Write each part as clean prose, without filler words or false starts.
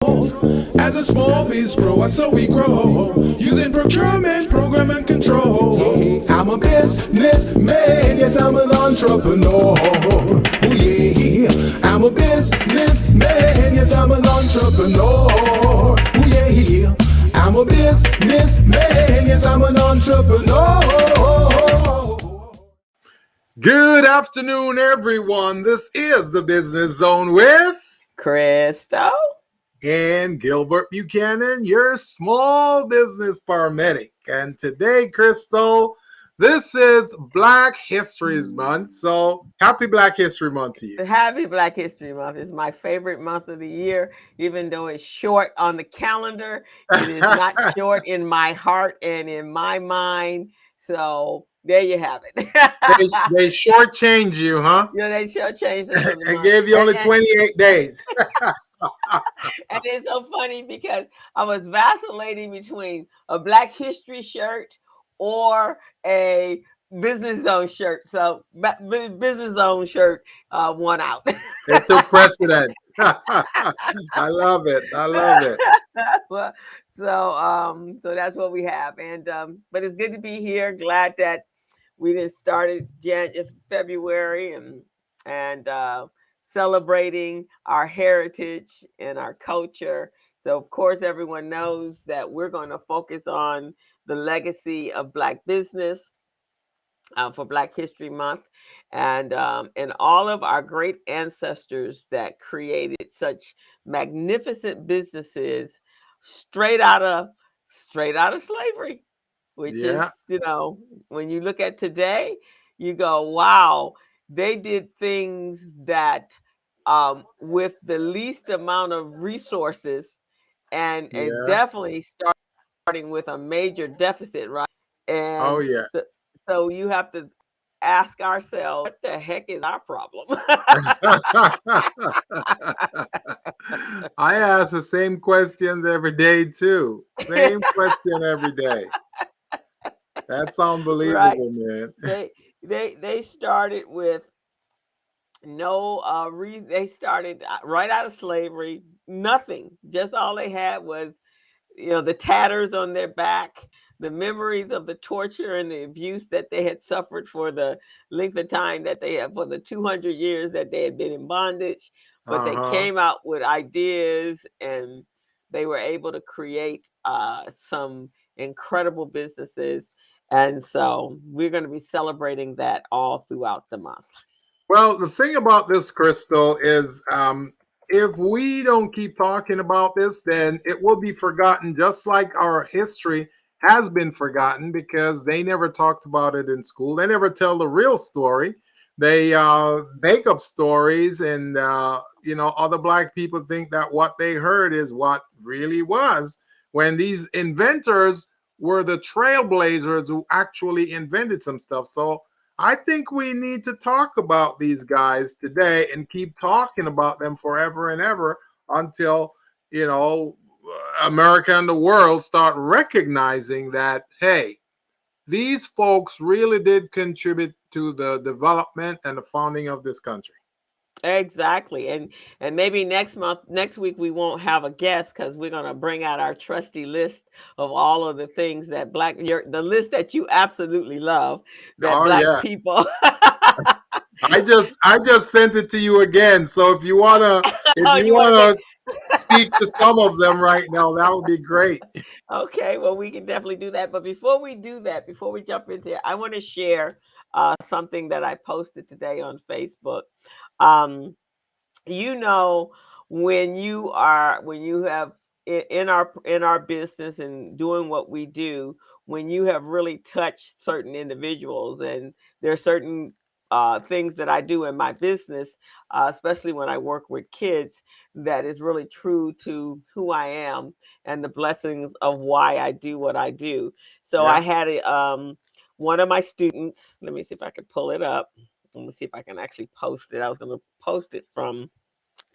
As a small biz pro, that's how we grow. Using procurement, program, and control. I'm a businessman, yes, I'm an entrepreneur. Oh yeah, I'm a businessman, yes, I'm an entrepreneur. Oh yeah, I'm a businessman, yes, I'm an entrepreneur. Good afternoon, everyone. This is the Business Zone with Crystal and Gilbert Buchanan, your small business paramedic. And today, Crystal, this is Black History Month. So happy Black History Month to you. Happy Black History Month is my favorite month of the year. Even though it's short on the calendar, it is not short in my heart and in my mind. So there you have it. They shortchange you, huh? Yeah, they shortchanged us on the They month. gave you only 28 days. And it's so funny because I was vacillating between a Black History shirt or a Business Zone shirt. So Business Zone shirt won out. It took precedence. I love it. I love it. Well, so that's what we have. And but it's good to be here. Glad that we didn't started February and celebrating our heritage and our culture. So of course everyone knows that we're going to focus on the legacy of Black business for Black History Month, and all of our great ancestors that created such magnificent businesses straight out of slavery, which is, Yeah. when you look at today, you go, wow, they did things that with the least amount of resources, and Yeah. definitely starting with a major deficit, right? Oh, And yeah. so you have to ask ourselves, what the heck is our problem? I ask the same questions every day too. Same question every day. That's Right? unbelievable, man. They started with no they started right out of slavery, nothing. Just all they had was, the tatters on their back, the memories of the torture and the abuse that they had suffered for the length of time that they had, for the 200 years that they had been in bondage. But they Uh-huh. came out with ideas, and they were able to create some incredible businesses. And so we're going to be celebrating that all throughout the month. Well, the thing about this, Crystal, is if we don't keep talking about this, then it will be forgotten, just like our history has been forgotten because they never talked about it in school. They never tell the real story. They make up stories, and other Black people think that what they heard is what really was. When these inventors were the trailblazers who actually invented some stuff. So I think we need to talk about these guys today and keep talking about them forever and ever until, you know, America and the world start recognizing that, hey, these folks really did contribute to the development and the founding of this country. Exactly. And maybe next week we won't have a guest because we're gonna bring out our trusty list of all of the things that the list that you absolutely love, that Oh Black yeah. people. I just sent it to you again. So if Oh, you you want to make wanna speak to some of them right now, that would be great. Okay, well, we can definitely do that. But before we do that, before we jump into it, I want to share something that I posted today on Facebook. Um, you know, when you have in our business and doing what we do, when you have really touched certain individuals, and there are certain things that I do in my business, especially when I work with kids, that is really true to who I am and the blessings of why I do what I do. So I Yeah. had one of my students. Let me see if I can pull it up. Let me see if I can actually post it. I was going to post it from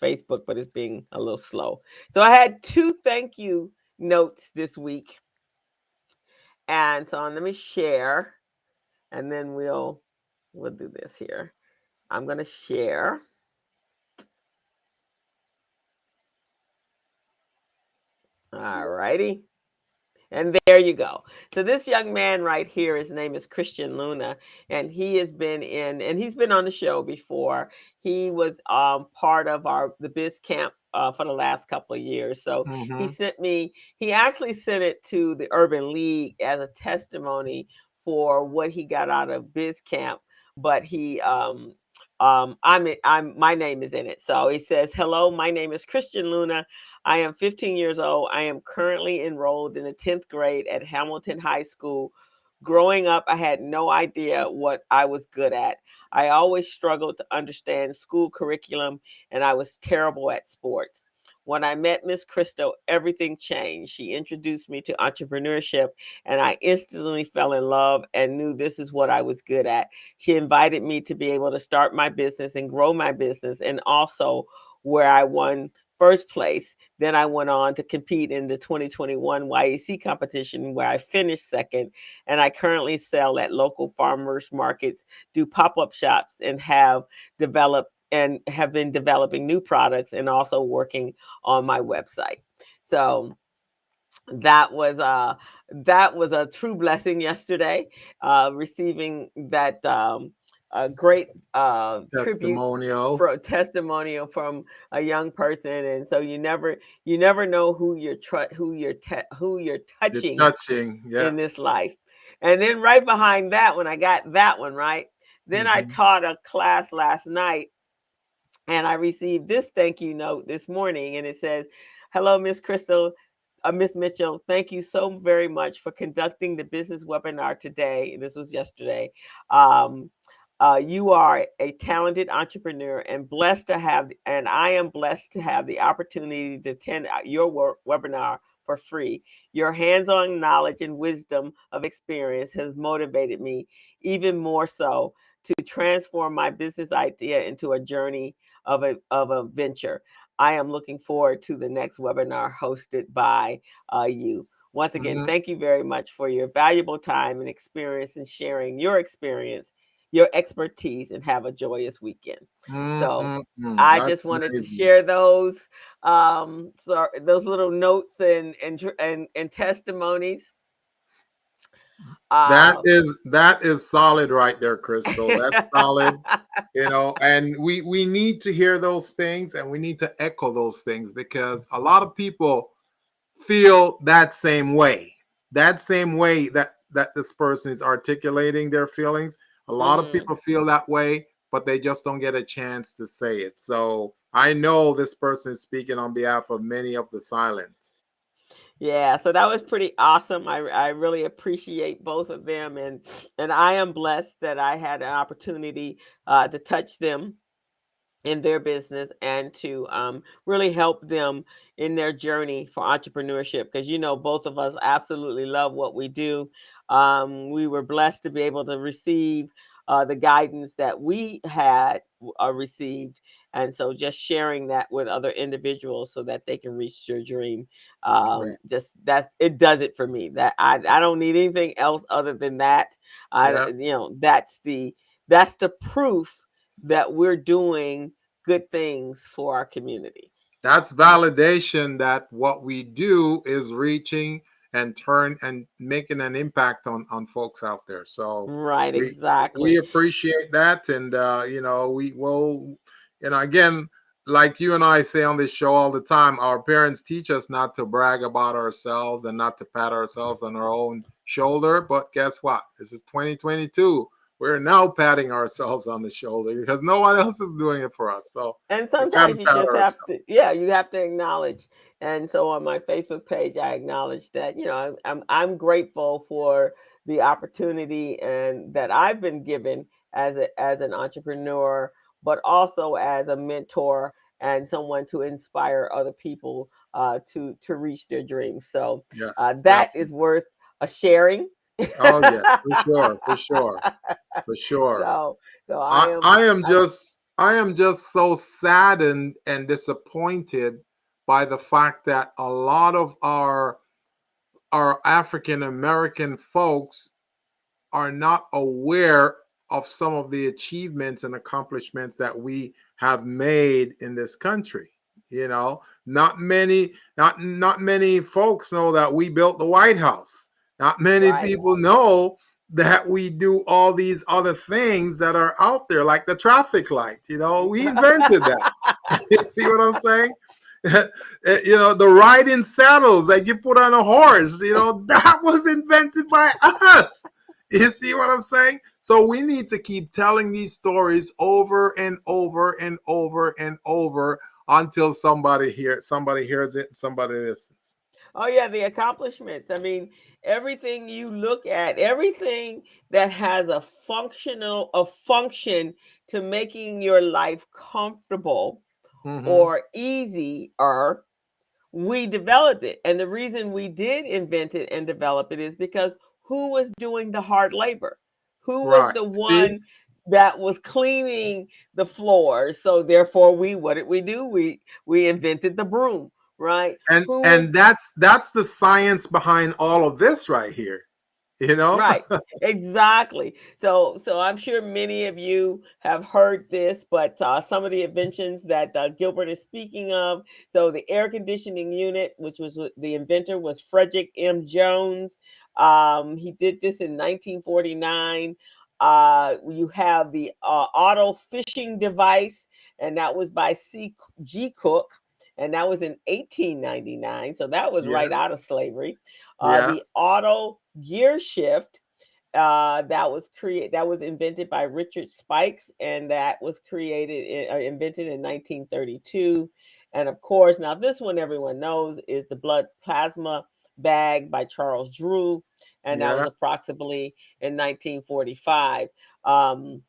Facebook, but it's being a little slow. So I had two thank you notes this week. And so let me share, and then we'll do this here. I'm going to share. All righty. And there you go. So this young man right here, his name is Christian Luna, and he's been on the show before. He was part of the Biz Camp for the last couple of years. So Mm-hmm. he actually sent it to the Urban League as a testimony for what he got out of Biz Camp. But my name is in it. So he says, "Hello, my name is Christian Luna. I am 15 years old. I am currently enrolled in the 10th grade at Hamilton High School. Growing up, I had no idea what I was good at. I always struggled to understand school curriculum, and I was terrible at sports. When I met Miss Crystal, everything changed. She introduced me to entrepreneurship, and I instantly fell in love and knew this is what I was good at. She invited me to be able to start my business and grow my business, and also where I won first place. Then I went on to compete in the 2021 YEC competition where I finished second. And I currently sell at local farmers markets, do pop-up shops, and have been developing new products and also working on my website." So that was a true blessing yesterday, receiving that great tribute Testimonial. for testimonial from a young person. And so you never know who you're You're touching touching. Yeah. in this life. And then right behind that, when I got that one right, then I Mm-hmm. taught a class last night, and I received this thank you note this morning, and it says, "Hello, Miss Crystal, Miss Mitchell. Thank you so very much for conducting the business webinar today." This was yesterday. Um, you are a talented entrepreneur and I am blessed to have the opportunity to attend your webinar for free. Your hands-on knowledge and wisdom of experience has motivated me even more so to transform my business idea into a journey of a venture. I am looking forward to the next webinar hosted by you. Once again, Mm-hmm. thank you very much for your valuable time and experience in sharing your experience, your expertise, and have a joyous weekend. So Mm-mm-mm. I That's just wanted to amazing. share those little notes and testimonies. That Uh, is solid right there, Crystal. That's solid. And we need to hear those things, and we need to echo those things, because a lot of people feel that same way that this person is articulating their feelings. A lot of mhm. people feel that way, but they just don't get a chance to say it. So I know this person is speaking on behalf of many of the silent. Yeah, so that was pretty awesome. I really appreciate both of them, and I am blessed that I had an opportunity to touch them in their business and to really help them in their journey for entrepreneurship, because both of us absolutely love what we do. We were blessed to be able to receive the guidance that we had received, and so just sharing that with other individuals so that they can reach their dream, Right. just that it does it for me. That I don't need anything else other than that. Yeah. That's the proof that we're doing good things for our community. That's validation that what we do is reaching and turn and making an impact on folks out there. So Right, we exactly. appreciate that. And we will, again, like you and I say on this show all the time, our parents teach us not to brag about ourselves and not to pat ourselves on our own shoulder. But guess what? This is 2022. We're now patting ourselves on the shoulder because no one else is doing it for us. So And we got to sometimes you pat just have ourselves. to, yeah, you have to acknowledge. And so on my Facebook page, I acknowledge that, I'm grateful for the opportunity and that I've been given as an entrepreneur, but also as a mentor and someone to inspire other people to reach their dreams. So Yes, that is definitely. worth a sharing. Oh yeah, for sure, for sure, for sure. so so I I am I am I'm just I am just so saddened and disappointed by the fact that a lot of our African American folks are not aware of some of the achievements and accomplishments that we have made in this country. You know, not many folks know that we built the White House. Not many Right. people know that we do all these other things that are out there, like the traffic light. You know, we invented that. You see what I'm saying? You know, the riding saddles that you put on a horse, you know, that was invented by us. You see what I'm saying? So we need to keep telling these stories over and over and over and over until somebody hears it and somebody listens. Oh yeah, the accomplishments. I mean, everything you look at, everything that has a function to making your life comfortable Mm-hmm. or easier, we developed it. And the reason we did invent it and develop it is because who was doing the hard labor? Who was Right. the See? one that was cleaning the floors? So therefore we what did we do? We invented the broom, right? And Who was and that's the science behind all of this right here. You know? right. Exactly. So I'm sure many of you have heard this, but some of the inventions that Gilbert is speaking of. So the air conditioning unit, which was the inventor was Frederick M. Jones. He did this in 1949. You have the auto fishing device, and that was by C.G. Cook, and that was in 1899. So that was Yeah. right out of slavery. Yeah. The auto gear shift that was invented by Richard Spikes, and that was invented in 1932. And of course, now this one everyone knows is the blood plasma bag by Charles Drew, and that was Yeah. approximately in 1945. Um,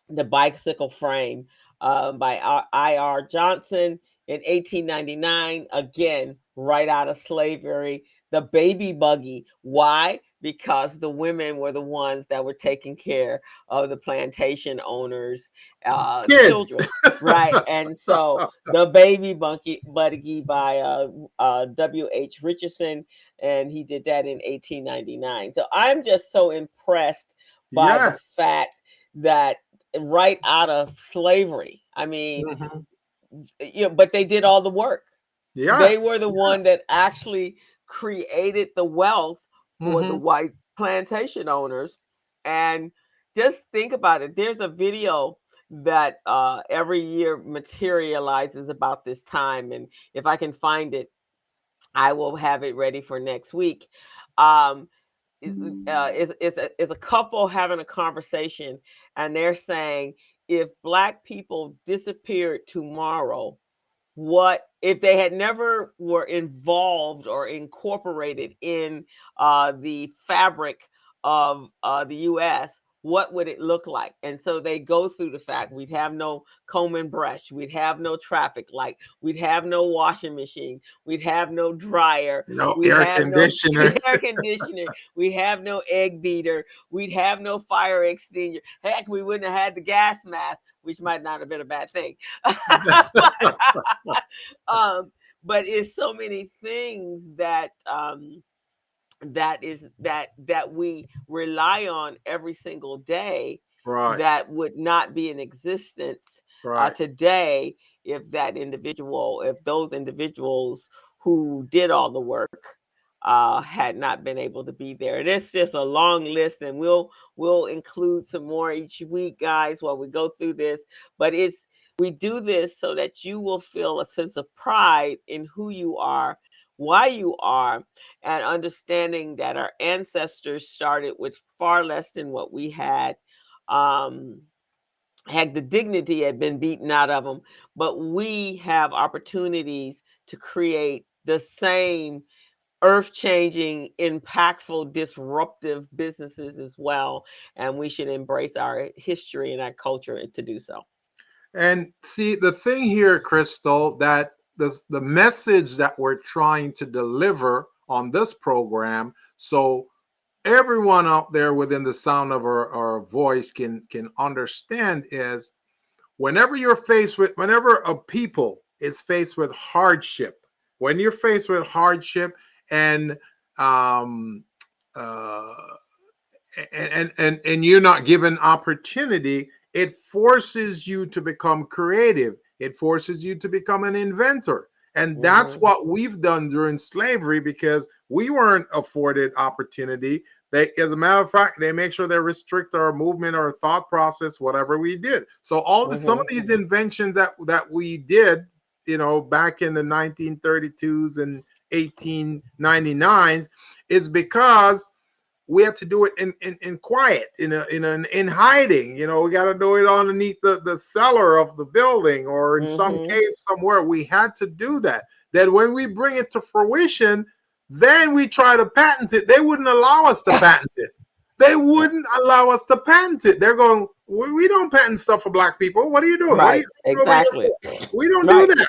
the bicycle frame by I.R. Johnson in 1899. Again, right out of slavery. The baby buggy. Why? Because the women were the ones that were taking care of the plantation owners' Kids. children. Right. And so the baby buggy by W.H. Richardson, and he did that in 1899. So I'm just so impressed by the Yes. fact that right out of slavery. I mean, Mhm. but they did all the work. They Yes. were the one that Yes. actually created the wealth for the Hmm. white plantation owners. And just think about it. There's a video that every year materializes about this time, and if I can find it, I will have it ready for next week. Um, is a couple having a conversation, and they're saying if black people disappeared tomorrow, what if they had never were involved or incorporated in the fabric of the US, what would it look like? And so they go through the fact we'd have no comb and brush, we'd have no traffic light, we'd have no washing machine, we'd have no dryer, No we'd air have no conditioner. air conditioner, we have no egg beater, we'd have no fire extinguisher. Heck, we wouldn't have had the gas mask, which might not have been a bad thing. but, um, but it's so many things that that we rely on every single day Right. that would not be in existence Right. today if those individuals who did all the work had not been able to be there. And it's just a long list, and we'll include some more each week, guys, while we go through this. But we do this so that you will feel a sense of pride in who you are, why you are, and understanding that our ancestors started with far less than what we had. Um, had the dignity had been beaten out of them, but we have opportunities to create the same earth-changing, impactful, disruptive businesses as well, and we should embrace our history and our culture to do so. And see, the thing here, Crystal, that the message that we're trying to deliver on this program, so everyone out there within the sound of our voice can understand, is whenever a people is faced with hardship, when you're faced with hardship and um, uh, and you're not given opportunity, it forces you to become creative. It forces you to become an inventor. And that's Mm-hmm. what we've done during slavery because we weren't afforded opportunity. They, as a matter of fact, they make sure they restrict our movement or thought process, whatever we did. So some of Mm-hmm. these inventions that we did, back in the 1932s and 1899s, is because we have to do it in quiet, in hiding. We got to do it underneath the cellar of the building or in some Mm-hmm. cave somewhere. We had to do that. Then when we bring it to fruition, then we try to patent it. They wouldn't allow us to patent it. They wouldn't allow us to patent it. They're going, we don't patent stuff for black people. What are you doing? What are you Right. coming over here Exactly. for? We don't do Right. that.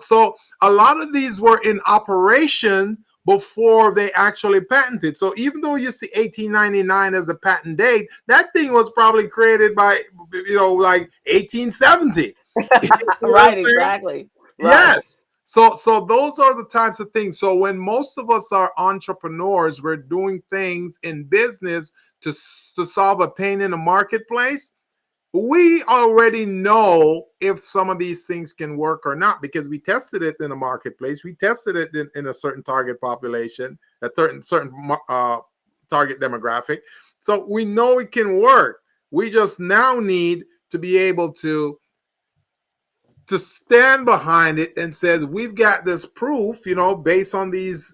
So a lot of these were in operation before they actually patented. So even though you see 1899 as the patent date, that thing was probably created by, like 1870. You know what I'm Right. saying? Exactly. Right. Yes. So those are the types of things. So when most of us are entrepreneurs, we're doing things in business to solve a pain in the marketplace. We already know if some of these things can work or not because we tested it in the marketplace. We tested it in a certain target population, a certain target demographic. So we know it can work. We just now need to be able to stand behind it and says we've got this proof, based on these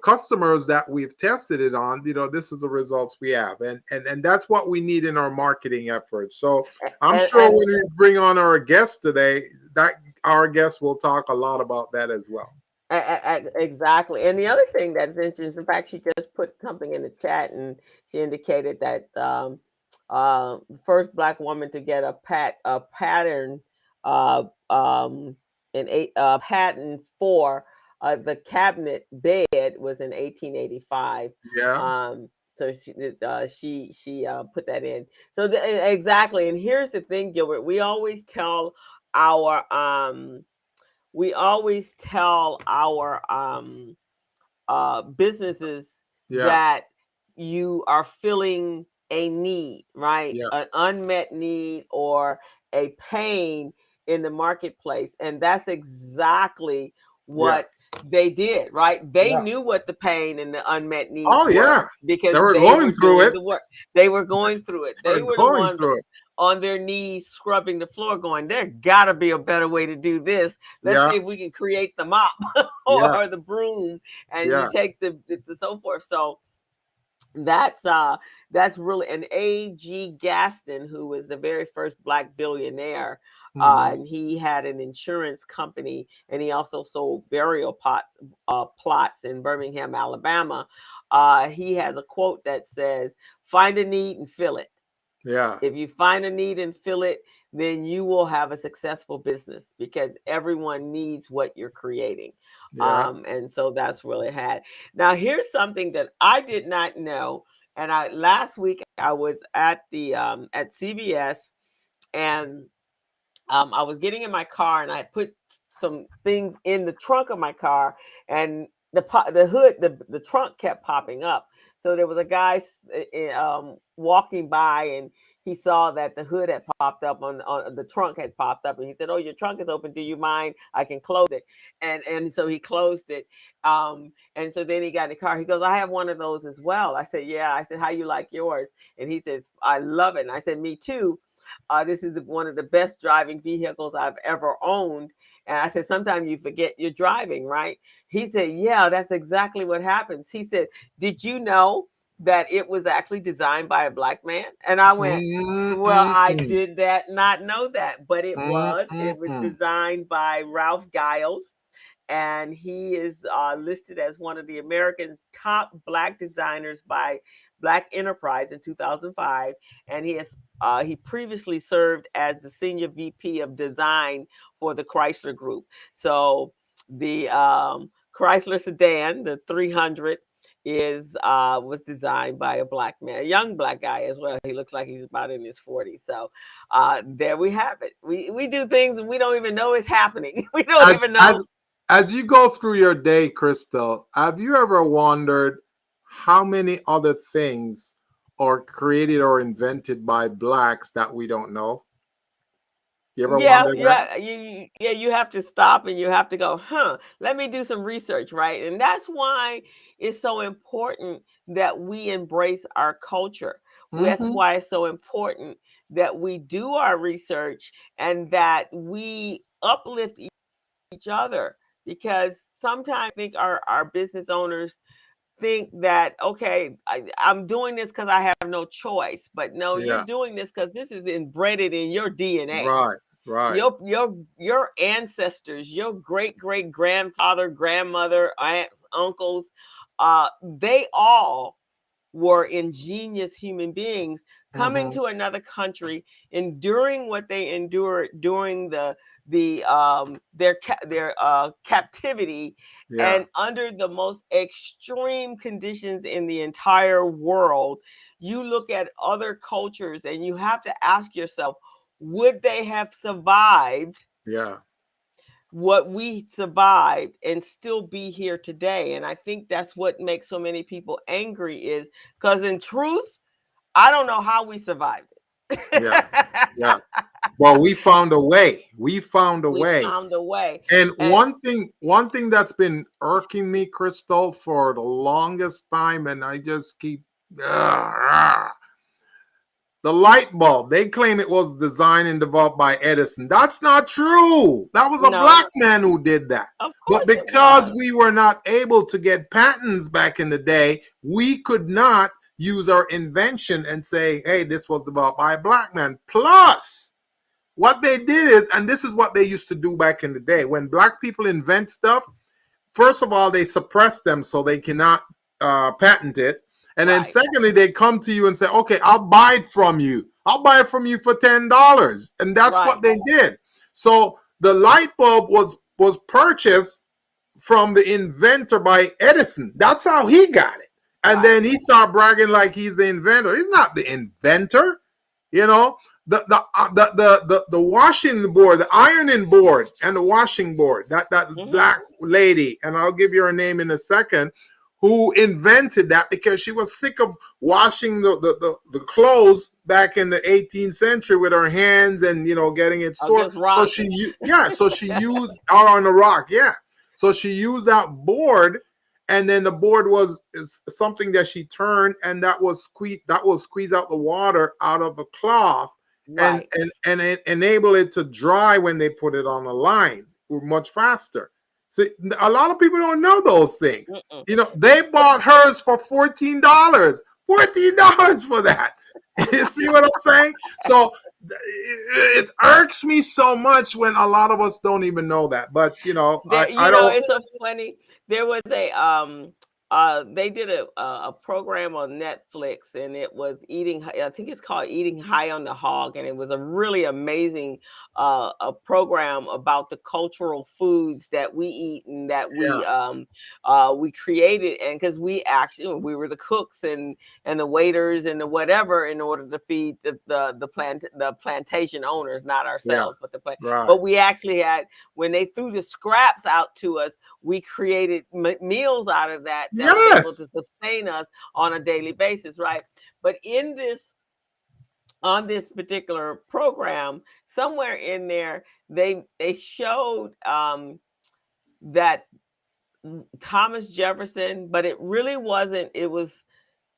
customers that we've tested it on. This is the results we have, and that's what we need in our marketing efforts. So I'm sure And when we bring on our guest today, that our guest will talk a lot about that as well. exactly. And the other thing that's interesting, in fact, she just put something in the chat, and she indicated that the first black woman to get a pattern uh, um, patent for the cabinet bed was in 1885. Yeah, Um, so she put that in. So exactly. And here's the thing, Gilbert. Our we always tell our businesses yeah, that you are filling a need, right? yeah, An unmet need or a pain in the marketplace. And that's exactly yeah, what they did, right? They yeah. knew what the pain and the unmet needs Oh were yeah, because they were they going were through doing it. the work. They were going through it. They They were were the going ones through it. on their knees scrubbing the floor going, there gotta be a better way to do this. Let's Yeah, see if we can create the mop yeah, or the broom, and you yeah. take the so forth. So that's that's really an A.G. Gaston, who was the very first black billionaire. Hmm. And he had an insurance company, and he also sold burial plots in Birmingham, Alabama. He has a quote that says, find a need and fill it. Yeah, If you find a need and fill it, then you will have a successful business because everyone needs what you're creating. yeah, And so that's really had. Now, here's something that I did not know. And I last week I was at the at CVS, and I was getting in my car, and I put some things in the trunk of my car, and the hood, the trunk kept popping up. So there was a guy walking by, and he saw that the hood had popped up on the trunk had popped up, and he said, "Oh, your trunk is open. Do you mind? I can close it." And so he closed it. And so then he got in the car. He goes, "I have one of those as well." I said, "Yeah." I said, "How you like yours?" And he says, "I love it." And I said, "Me too." This is one of the best driving vehicles I've ever owned. And I said, sometimes you forget you're driving, right? He said, yeah, that's exactly what happens. He said, did you know that it was actually designed by a black man? And I went, mm, well, mm, I mm, did not know that, but it mm, was. mm, It was mm. designed by Ralph Giles, and he is listed as one of the American top black designers by Black Enterprise in 2005, and he previously served as the senior VP of design for the Chrysler Group. So the Chrysler sedan, the 300, is was designed by a black man, a young black guy as well. He looks like he's about in his 40s. So there we have it. We do things and we don't even know it's happening. We don't As even know. as as you go through your day, Crystal, have you ever wondered how many other things are created or invented by blacks that we don't know? You ever Yeah, wonder that? yeah, you have to stop and you have to go, huh, let me do some research, right? And that's why it's so important that we embrace our culture. That's Mm-hmm. why it's so important that we do our research and that we uplift each other, because sometimes I think our business owners think that, okay, I'm doing this because I have no choice. But no, you're Yeah. doing this because this is embedded in your DNA. Right. Right. Your ancestors, your great great grandfather, grandmother, aunts, uncles, they all were ingenious human beings coming Mm-hmm. to another country, enduring what they endured during their captivity, Yeah. and under the most extreme conditions in the entire world. You look at other cultures and you have to ask yourself, would they have survived Yeah. what we survived and still be here today? And I think that's what makes so many people angry, is because in truth, I don't know how we survived it. Yeah. Yeah. Well, we found a way. We found a We way. found a way. And And one thing that's been irking me, Crystal, for the longest time, and I just keep the light bulb. They claim it was designed and developed by Edison. That's not true. That was a no, black man who did that. of But course it because was. we were not able to get patents back in the day, we could not use our invention and say, hey, this was developed by a black man. Plus, what they did is, and this is what they used to do back in the day, when black people invent stuff, first of all, they suppress them so they cannot patent it. And then Right, secondly, they come to you and say, okay, I'll buy it from you. I'll buy it from you for $10. And that's what right, they did. So the light bulb was purchased from the inventor by Edison. That's how he got it. And right. then he started bragging like he's the inventor. He's not the inventor. You know, the washing board, the ironing board, and the washing board. That Hmm. black lady, and I'll give you her name in a second, who invented that because she was sick of washing the clothes back in the 18th century with her hands and getting it sore. Against So rocks. she used or on the rock, yeah. So she used that board, and then the board was something that she turned, and that will squeeze out the water out of a cloth, and Right. it enable it to dry when they put it on a line much faster. So a lot of people don't know those things. Mm-mm. They But bought hers for $14. $14 for that. You see what I'm saying? So it irks me so much when a lot of us don't even know that. But there, I don't. it's so funny. There was they did a program on Netflix, and it was I think it's called Eating High on the Hog, and it was a really amazing a program about the cultural foods that we eat and that Yeah, we created, and because we were the cooks and the waiters and the whatever, in order to feed the plantation owners, not yeah, ourselves, but the plant. right. But we actually had, when they threw the scraps out to us, we created meals out of that was able to Yes. sustain us on a daily basis, right? But in this on this particular program, somewhere in there, they showed that Thomas Jefferson, but it really wasn't. It was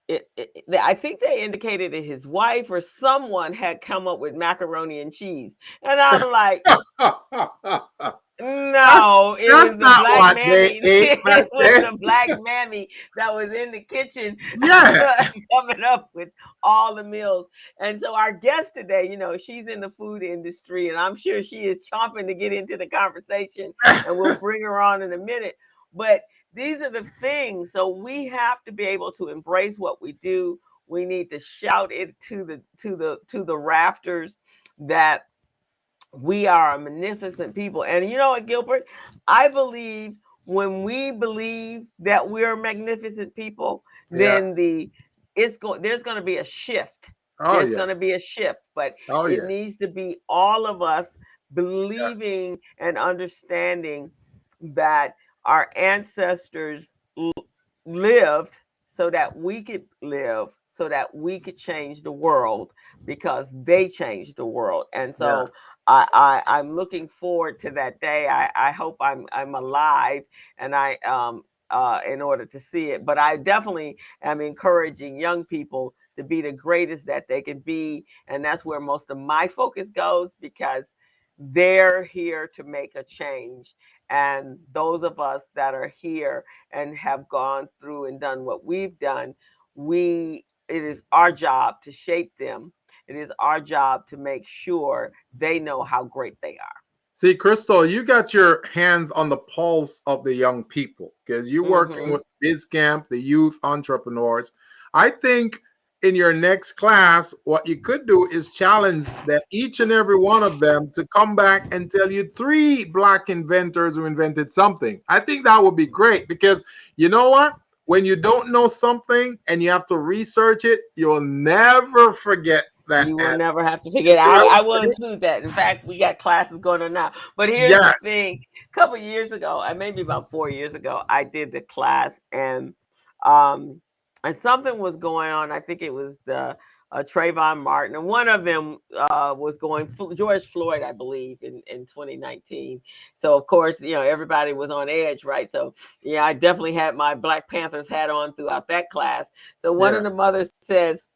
I think they indicated that his wife or someone had come up with macaroni and cheese, and I'm like, that's no, it that's was the not black what they mammy. ate back It was then. the black mammy that was in the kitchen Yeah. coming up with all the meals. And so our guest today, she's in the food industry, and I'm sure she is chomping to get into the conversation, and we'll bring her on in a minute. But these are the things. So we have to be able to embrace what we do. We need to shout it to the rafters that we are a magnificent people. And you know what, Gilbert? I believe when we believe that we're magnificent people, Yeah. then there's going to be a shift. Oh There's yeah. going to be a shift, but Oh it yeah. needs to be all of us believing and understanding that our ancestors lived so that we could live, so that we could change the world, because they changed the world. And Yeah. so I'm looking forward to that day. I hope I'm alive, and I in order to see it. But I definitely am encouraging young people to be the greatest that they can be, and that's where most of my focus goes, because they're here to make a change. And those of us that are here and have gone through and done what we've done, it is our job to shape them. It is our job to make sure they know how great they are. See, Crystal, you got your hands on the pulse of the young people because you're working Hmm. with BizCamp, the youth entrepreneurs. I think in your next class, what you could do is challenge that each and every one of them to come back and tell you three Black inventors who invented something. I think that would be great because you know what? When you don't know something and you have to research it, you'll never forget that You will answer. never have to You forget. see what I'm I will saying? include that. In fact, we got classes going on now. But here's the Yes. thing: a couple years ago, maybe about 4 years ago, I did the class, um, and something was going on. I think it was the Trayvon Martin, and one of them was going George Floyd, I believe, in 2019. So of course, everybody was on edge, right? So yeah, I definitely had my Black Panthers hat on throughout that class. So one Yeah. of the mothers says,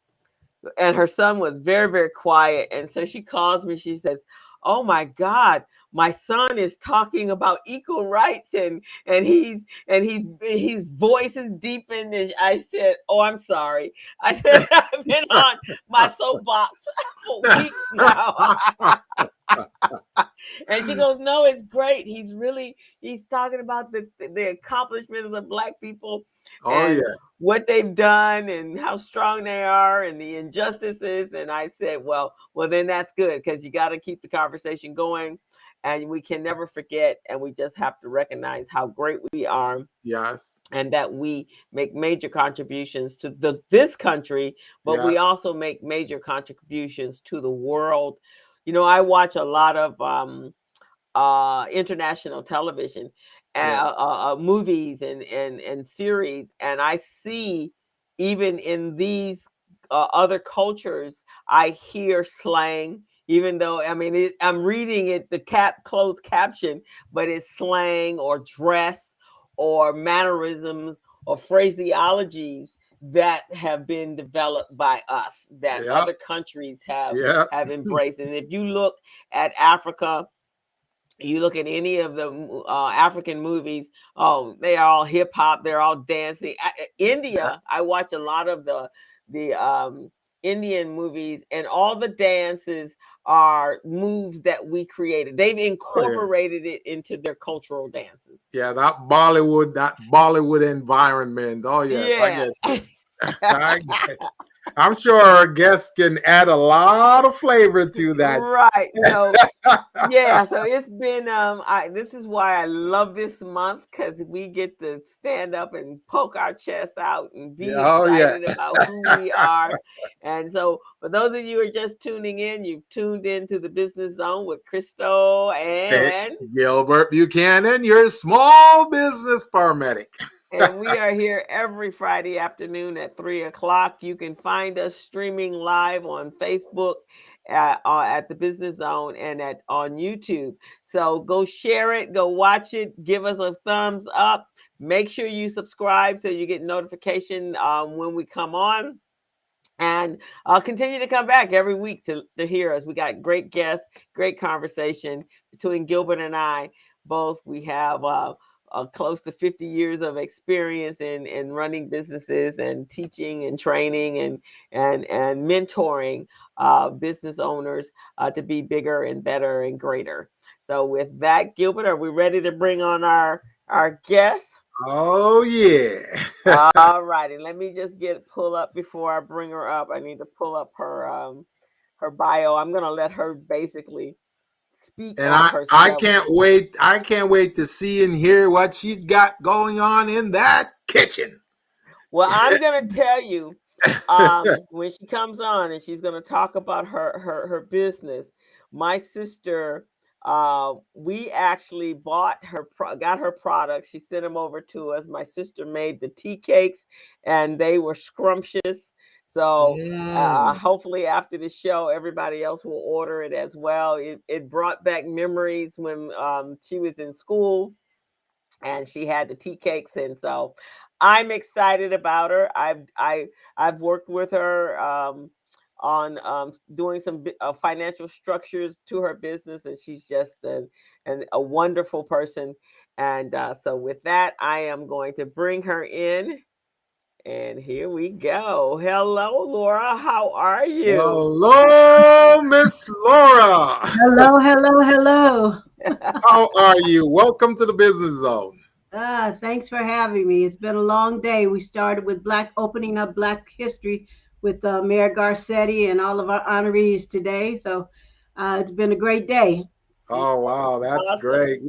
and her son was very, very quiet. And so she calls me, she says, "Oh my God, my son is talking about equal rights, and he's voice is deepened." And I said, "Oh, I'm sorry." I said, "I've been on my soapbox for weeks now." And she goes, "No, it's great. He's talking about the accomplishments of Black people Oh and yeah. what they've done and how strong they are and the injustices." And I said, well, then that's good, because you got to keep the conversation going, and we can never forget, and we just have to recognize how great we are, Yes. and that we make major contributions to this country, but we Yes. also make major contributions to the world. I watch a lot of international television, Yeah. movies and series, and I see, even in these other cultures, I hear slang. Even though, I mean, I'm reading it, the closed caption, but it's slang or dress or mannerisms or phraseologies that have been developed by us, that Yeah. other countries have Yeah. have embraced. And if you look at Africa, you look at any of the African movies, oh, they are all hip hop. They're all dancing. Yeah. India, I watch a lot of the Indian movies, and all the dances are moves that we created. They've Oh yeah. incorporated it into their cultural dances. Yeah. That Bollywood environment. Oh yes, I Yeah. get you. I get. I'm sure our guests can add a lot of flavor to that. Right. So yeah, so it's been this is why I love this month, because we get to stand up and poke our chests out and Yeah, be oh yeah. excited about who we are. And so for those of you who are just tuning in, you've tuned into the Business Zone with Crystal Hey, and Gilbert Buchanan, your small business paramedic. we are here every Friday afternoon at 3 o'clock. You can find us streaming live on Facebook at the Business Zone and on YouTube. So go share it, go watch it, give us a thumbs up. Make sure you subscribe so you get notification when we come on. And I'll continue to come back every week to hear us. We got great guests, great conversation between Gilbert and I. Both we have close to 50 years of experience in running businesses and teaching and training and mentoring business owners to be bigger and better and greater. So with that, Gilbert, are we ready to bring on our guests? Oh yeah. All righty. Let me just pull up before I bring her up. I need to pull up her bio. I'm gonna let her basically speak And on I herself. can't wait. I can't wait to see and hear what she's got going on in that kitchen. Well, I'm gonna tell you when she comes on, and she's gonna talk about her business. My sister we actually got her products. She sent them over to us. My sister made the tea cakes, and they were scrumptious. So Mm. hopefully after the show, everybody else will order it as well. It brought back memories when she was in school and she had the tea cakes, and so I'm excited about her. I've worked with her on doing some financial structures to her business, and she's just a wonderful person. And so with that, I am going to bring her in. And here we go. Hello, Laura. How are you? Hello, Miss Laura. Hello, hello, hello. How are you? Welcome to the Business Zone. Thanks for having me. It's been a long day. We started with opening up Black History with Mayor Garcetti and all of our honorees today. So it's been a great day. Oh, wow, that's Awesome. great.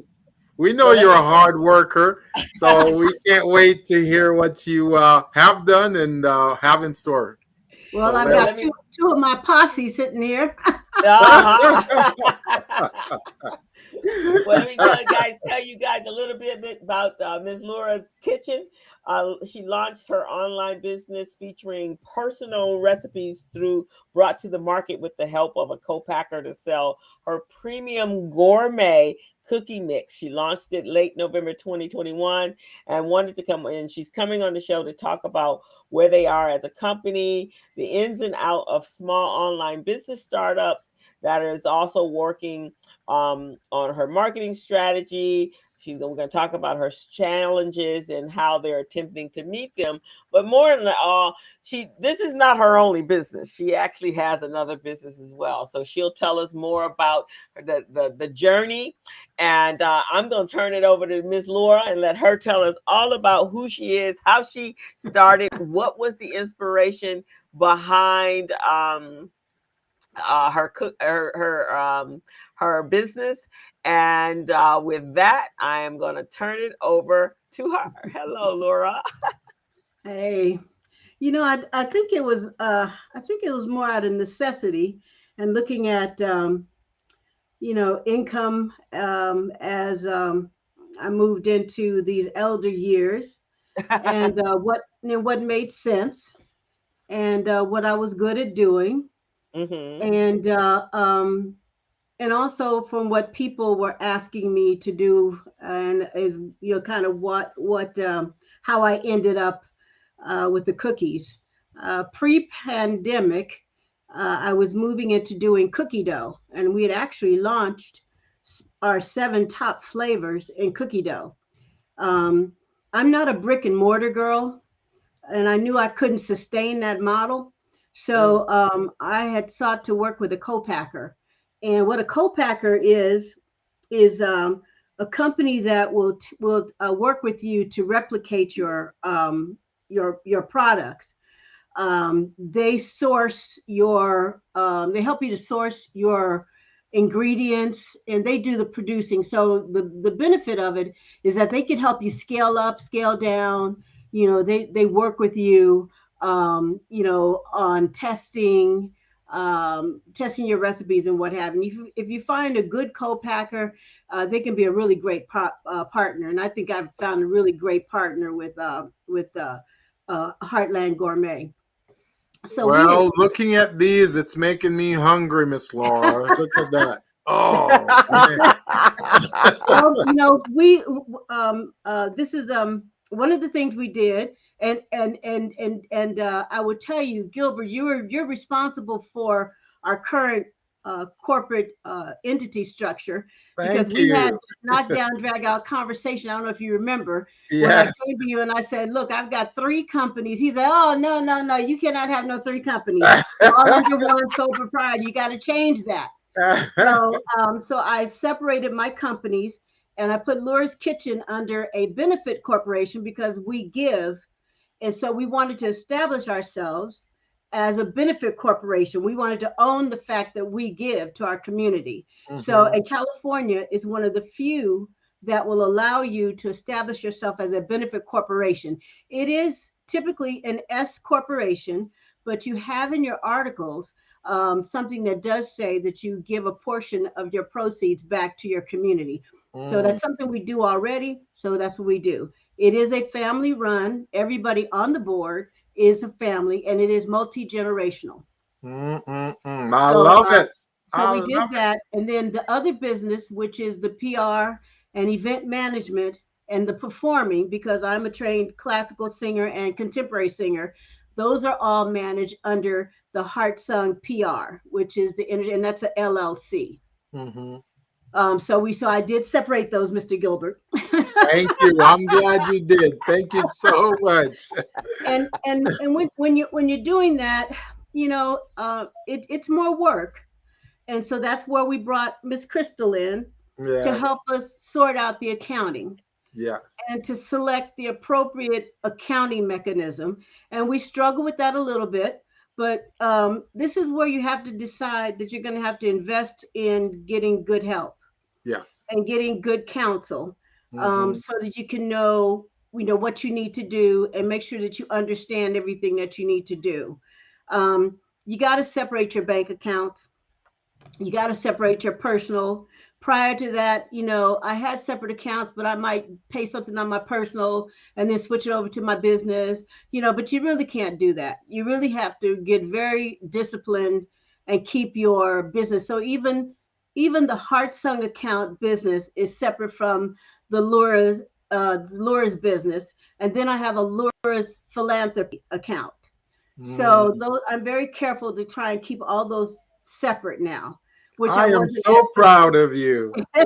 We know So let you're a me. hard worker, so we can't wait to hear what you have done and have in store. Well, So I've So let's. got let me. two of my posse sitting here. Uh-huh. Well, let me tell you guys a little bit about Ms. Laura's Kitchen. She launched her online business featuring personal recipes brought to the market with the help of a co-packer to sell her premium gourmet cookie mix. She launched it late November 2021 and wanted to come in. She's coming on the show to talk about where they are as a company, the ins and out of small online business startups that is also working on her marketing strategy. We're going to talk about her challenges and how they're attempting to meet them. But more than all, this is not her only business. She actually has another business as well. So she'll tell us more about the journey. And I'm going to turn it over to Miss Laura and let her tell us all about who she is, how she started, what was the inspiration behind her business. And with that, I am going to turn it over to her. Hello, Laura. Hey, I think it was more out of necessity and looking at income as I moved into these elder years and what made sense and what I was good at doing Mm-hmm. and also from what people were asking me to do and is kind of what how I ended up with the cookies. Pre-pandemic, I was moving into doing cookie dough, and we had actually launched our 7 top flavors in cookie dough. Um, I'm not a brick and mortar girl, and I knew I couldn't sustain that model. Mm-hmm. So I had sought to work with a co-packer. And what a co-packer is a company that will work with you to replicate your products. They help you to source your ingredients and they do the producing. So the benefit of it is that they can help you scale up, scale down. They work with you, on testing your recipes and what have you. If you find a good co-packer, they can be a really great partner. And I think I've found a really great partner with Heartland Gourmet. So we had Well, looking at these, it's making me hungry, Miss Laura. Look at that. Oh man. well, this is one of the things we did, and I would tell you, Gilbert, you're responsible for our current corporate entity structure because Thank we had you. this knockdown, drag out conversation. I don't know if you remember when I Yes. came to you and I said, "Look, I've got 3 companies." He said, "Oh, no, no, no, you cannot have no 3 companies. They're all under one sole proprietor. You got to change that." So I separated my companies and I put Lura's Kitchen under a benefit corporation because we give. And so we wanted to establish ourselves as a benefit corporation. We wanted to own the fact that we give to our community. So, Mhm. and California is one of the few that will allow you to establish yourself as a benefit corporation. It is typically an S corporation, but you have in your articles something that does say that you give a portion of your proceeds back to your community. So that's something we do already. So that's what we do. It is a family run. Everybody on the board is a family, and it is multi-generational. I So, love it. so I we did love it. that, and then the other business, which is the PR and event management and the performing, because I'm a trained classical singer and contemporary singer. Those are all managed under the Heart Sung PR, which is and that's a LLC. Mhm. So I did separate those, Mr. Gilbert. Thank you. I'm glad you did. Thank you so much. And when you're doing that, it's more work. And so that's where we brought Miss Crystal in to Yes. help us sort out the accounting and Yes. to select the appropriate accounting mechanism. And we struggle with that a little bit, but this is where you have to decide that you're going to have to invest in getting good help Yes. and getting good counsel, Hmm. so that you know what you need to do and make sure that you understand everything that you need to do. You got to separate your bank accounts. You got to separate your personal. Prior to that, I had separate accounts, but I might pay something on my personal and then switch it over to my business, but you really can't do that. You really have to get very disciplined and keep your business. So even the Heart Sung account business is separate from the Lura's business. And then I have a Lura's philanthropy account. So Mm. those, I'm very careful to try and keep all those separate now, which I I am wasn't so proud of you. I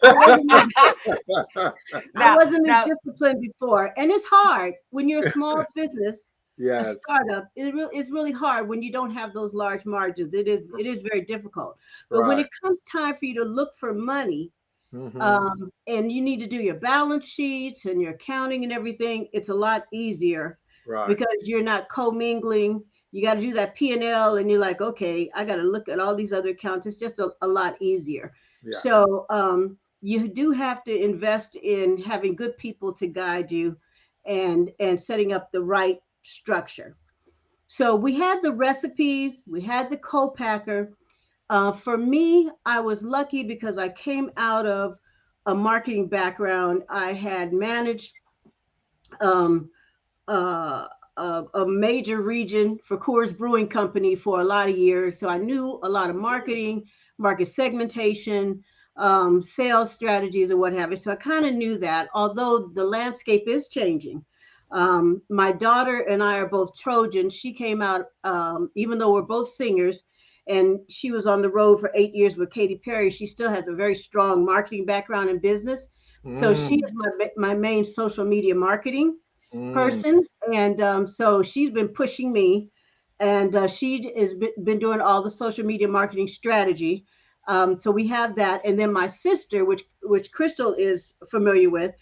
wasn't as I now, wasn't as now, disciplined before. And it's hard when you're a small business, a Yes. startup. It's really hard when you don't have those large margins. It is very difficult. But when Right. it comes time for you to look for money, Hmm. and you need to do your balance sheets and your accounting and everything, it's a lot easier Right. because you're not commingling. You got to do that P&L, and you're like, okay, I got to look at all these other accounts. It's just a lot easier. Yes. So you do have to invest in having good people to guide you, and setting up the right structure. So we had the recipes, we had the co-packer. For me, I was lucky because I came out of a marketing background. I had managed um, uh, a major region for Coors Brewing Company for a lot of years. So I knew a lot of marketing, market segmentation, sales strategies, and what have you. So I kind of knew that, although the landscape is changing. My daughter and I are both Trojans. She came out, even though we're both singers, and she was on the road for 8 years with Katy Perry. She still has a very strong marketing background in business. So she is Mm. my main social media marketing Mm. person, and so she's been pushing me, and she has been doing all the social media marketing strategy. So we have that, and then my sister, which Crystal is familiar with.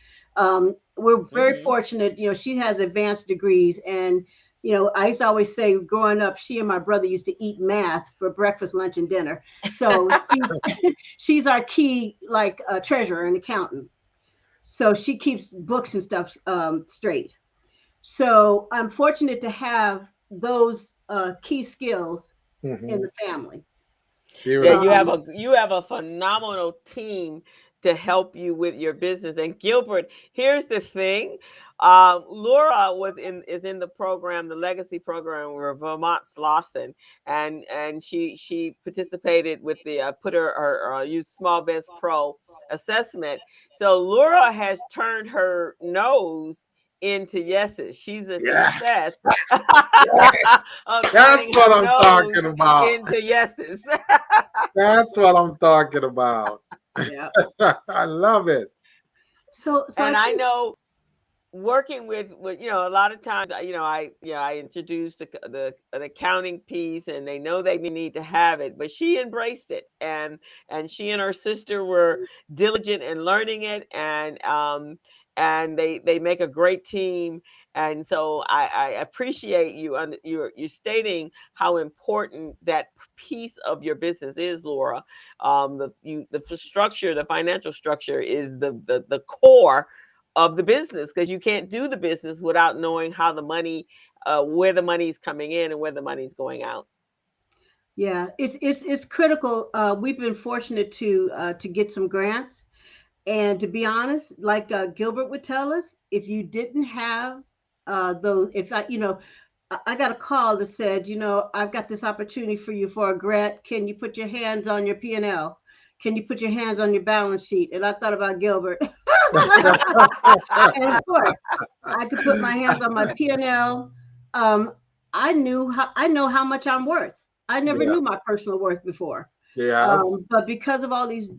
We're very mhm. fortunate. She has advanced degrees, and I used to always say, growing up, she and my brother used to eat math for breakfast, lunch, and dinner. So she's our key, like, treasurer and accountant. So she keeps books and stuff straight. So I'm fortunate to have those key skills in Hmm. the family. Yeah, Beautiful. you have a phenomenal team to help you with your business. And Gilbert, here's the thing. Laura is in the program, the legacy program with Vermont Slauson, and she participated with the put her use Small Biz Pro assessment. So Laura has turned her no's into yeses. She's a Yeah. success of That's turning what her I'm no's talking about. into yeses. That's what I'm talking about. Yeah. I love it. So I And I think. know working with a lot of times I introduced an accounting piece, and they know they need to have it, but she embraced it, and she and her sister were diligent in learning it, and they make a great team. And so I appreciate you, and you're stating how important that piece of your business is, Laura. The structure, the financial structure is the core of the business, because you can't do the business without knowing how the money, where the money is coming in and where the money is going out. Yeah, it's critical. We've been fortunate to get some grants, and to be honest, like Gilbert would tell us, if you didn't have those, if I, I got a call that said, I've got this opportunity for you for a grant. Can you put your hands on your P&L? Can you put your hands on your balance sheet? And I thought about Gilbert. And of course, I could put my hands on my P&L. Um, I know how much I'm worth. I never Yeah. knew my personal worth before. Yes. But because of all these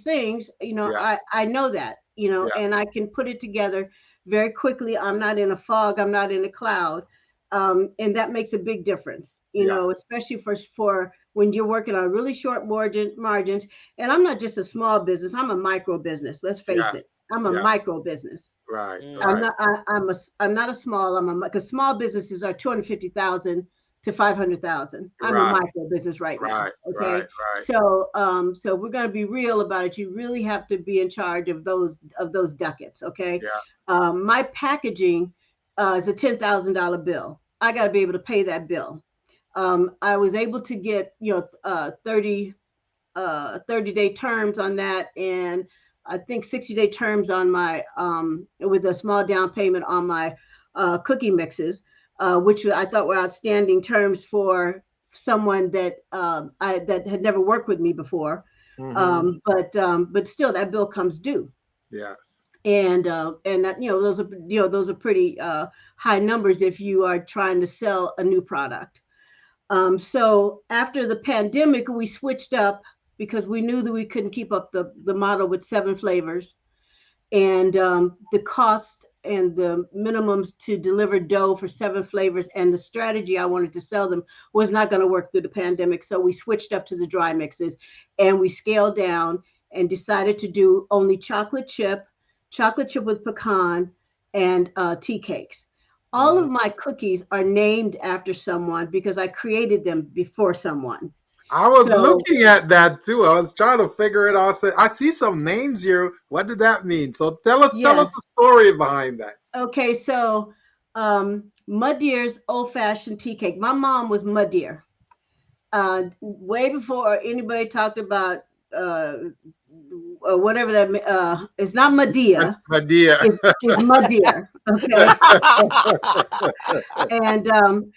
things, Yes. I know that, and Yes. I can put it together very quickly. I'm not in a fog. I'm not in a cloud. And that makes a big difference, Yes. especially for when you're working on really short margins. And I'm not just a small business. I'm a micro business. Let's face it. Yes. I'm a Yes. micro business. Right. I'm Mm. Right. not. I'm not a small. Because small businesses are 250,000 to 500,000. I'm a Right. micro business right now. Right. Right. Okay, Right. so we're going to be real about it. You really have to be in charge of those ducats. Okay, Yeah. my packaging is a $10,000 bill. I got to be able to pay that bill. I was able to get 30-day terms on that, and I think 60-day terms on my with a small down payment on my cookie mixes, which I thought were outstanding terms for someone that that had never worked with me before. Mm-hmm. But still, that bill comes due, Yes. and that those are pretty high numbers if you are trying to sell a new product. So after the pandemic, we switched up because we knew that we couldn't keep up the model with 7 flavors, and the cost and the minimums to deliver dough for 7 flavors and the strategy I wanted to sell them was not going to work through the pandemic. So we switched up to the dry mixes, and we scaled down and decided to do only chocolate chip with pecan, and tea cakes. All Mm. of my cookies are named after someone because I created them before someone. I was So, looking at that too. I was trying to figure it out. I said, I see some names here. What did that mean? So tell us yes. the story behind that. Okay. So, Mud Deer's old fashioned tea cake. My mom was Mud Deer. Way before anybody talked about whatever that it's not Medea, Medea. it's Mud Deer. Okay. And um,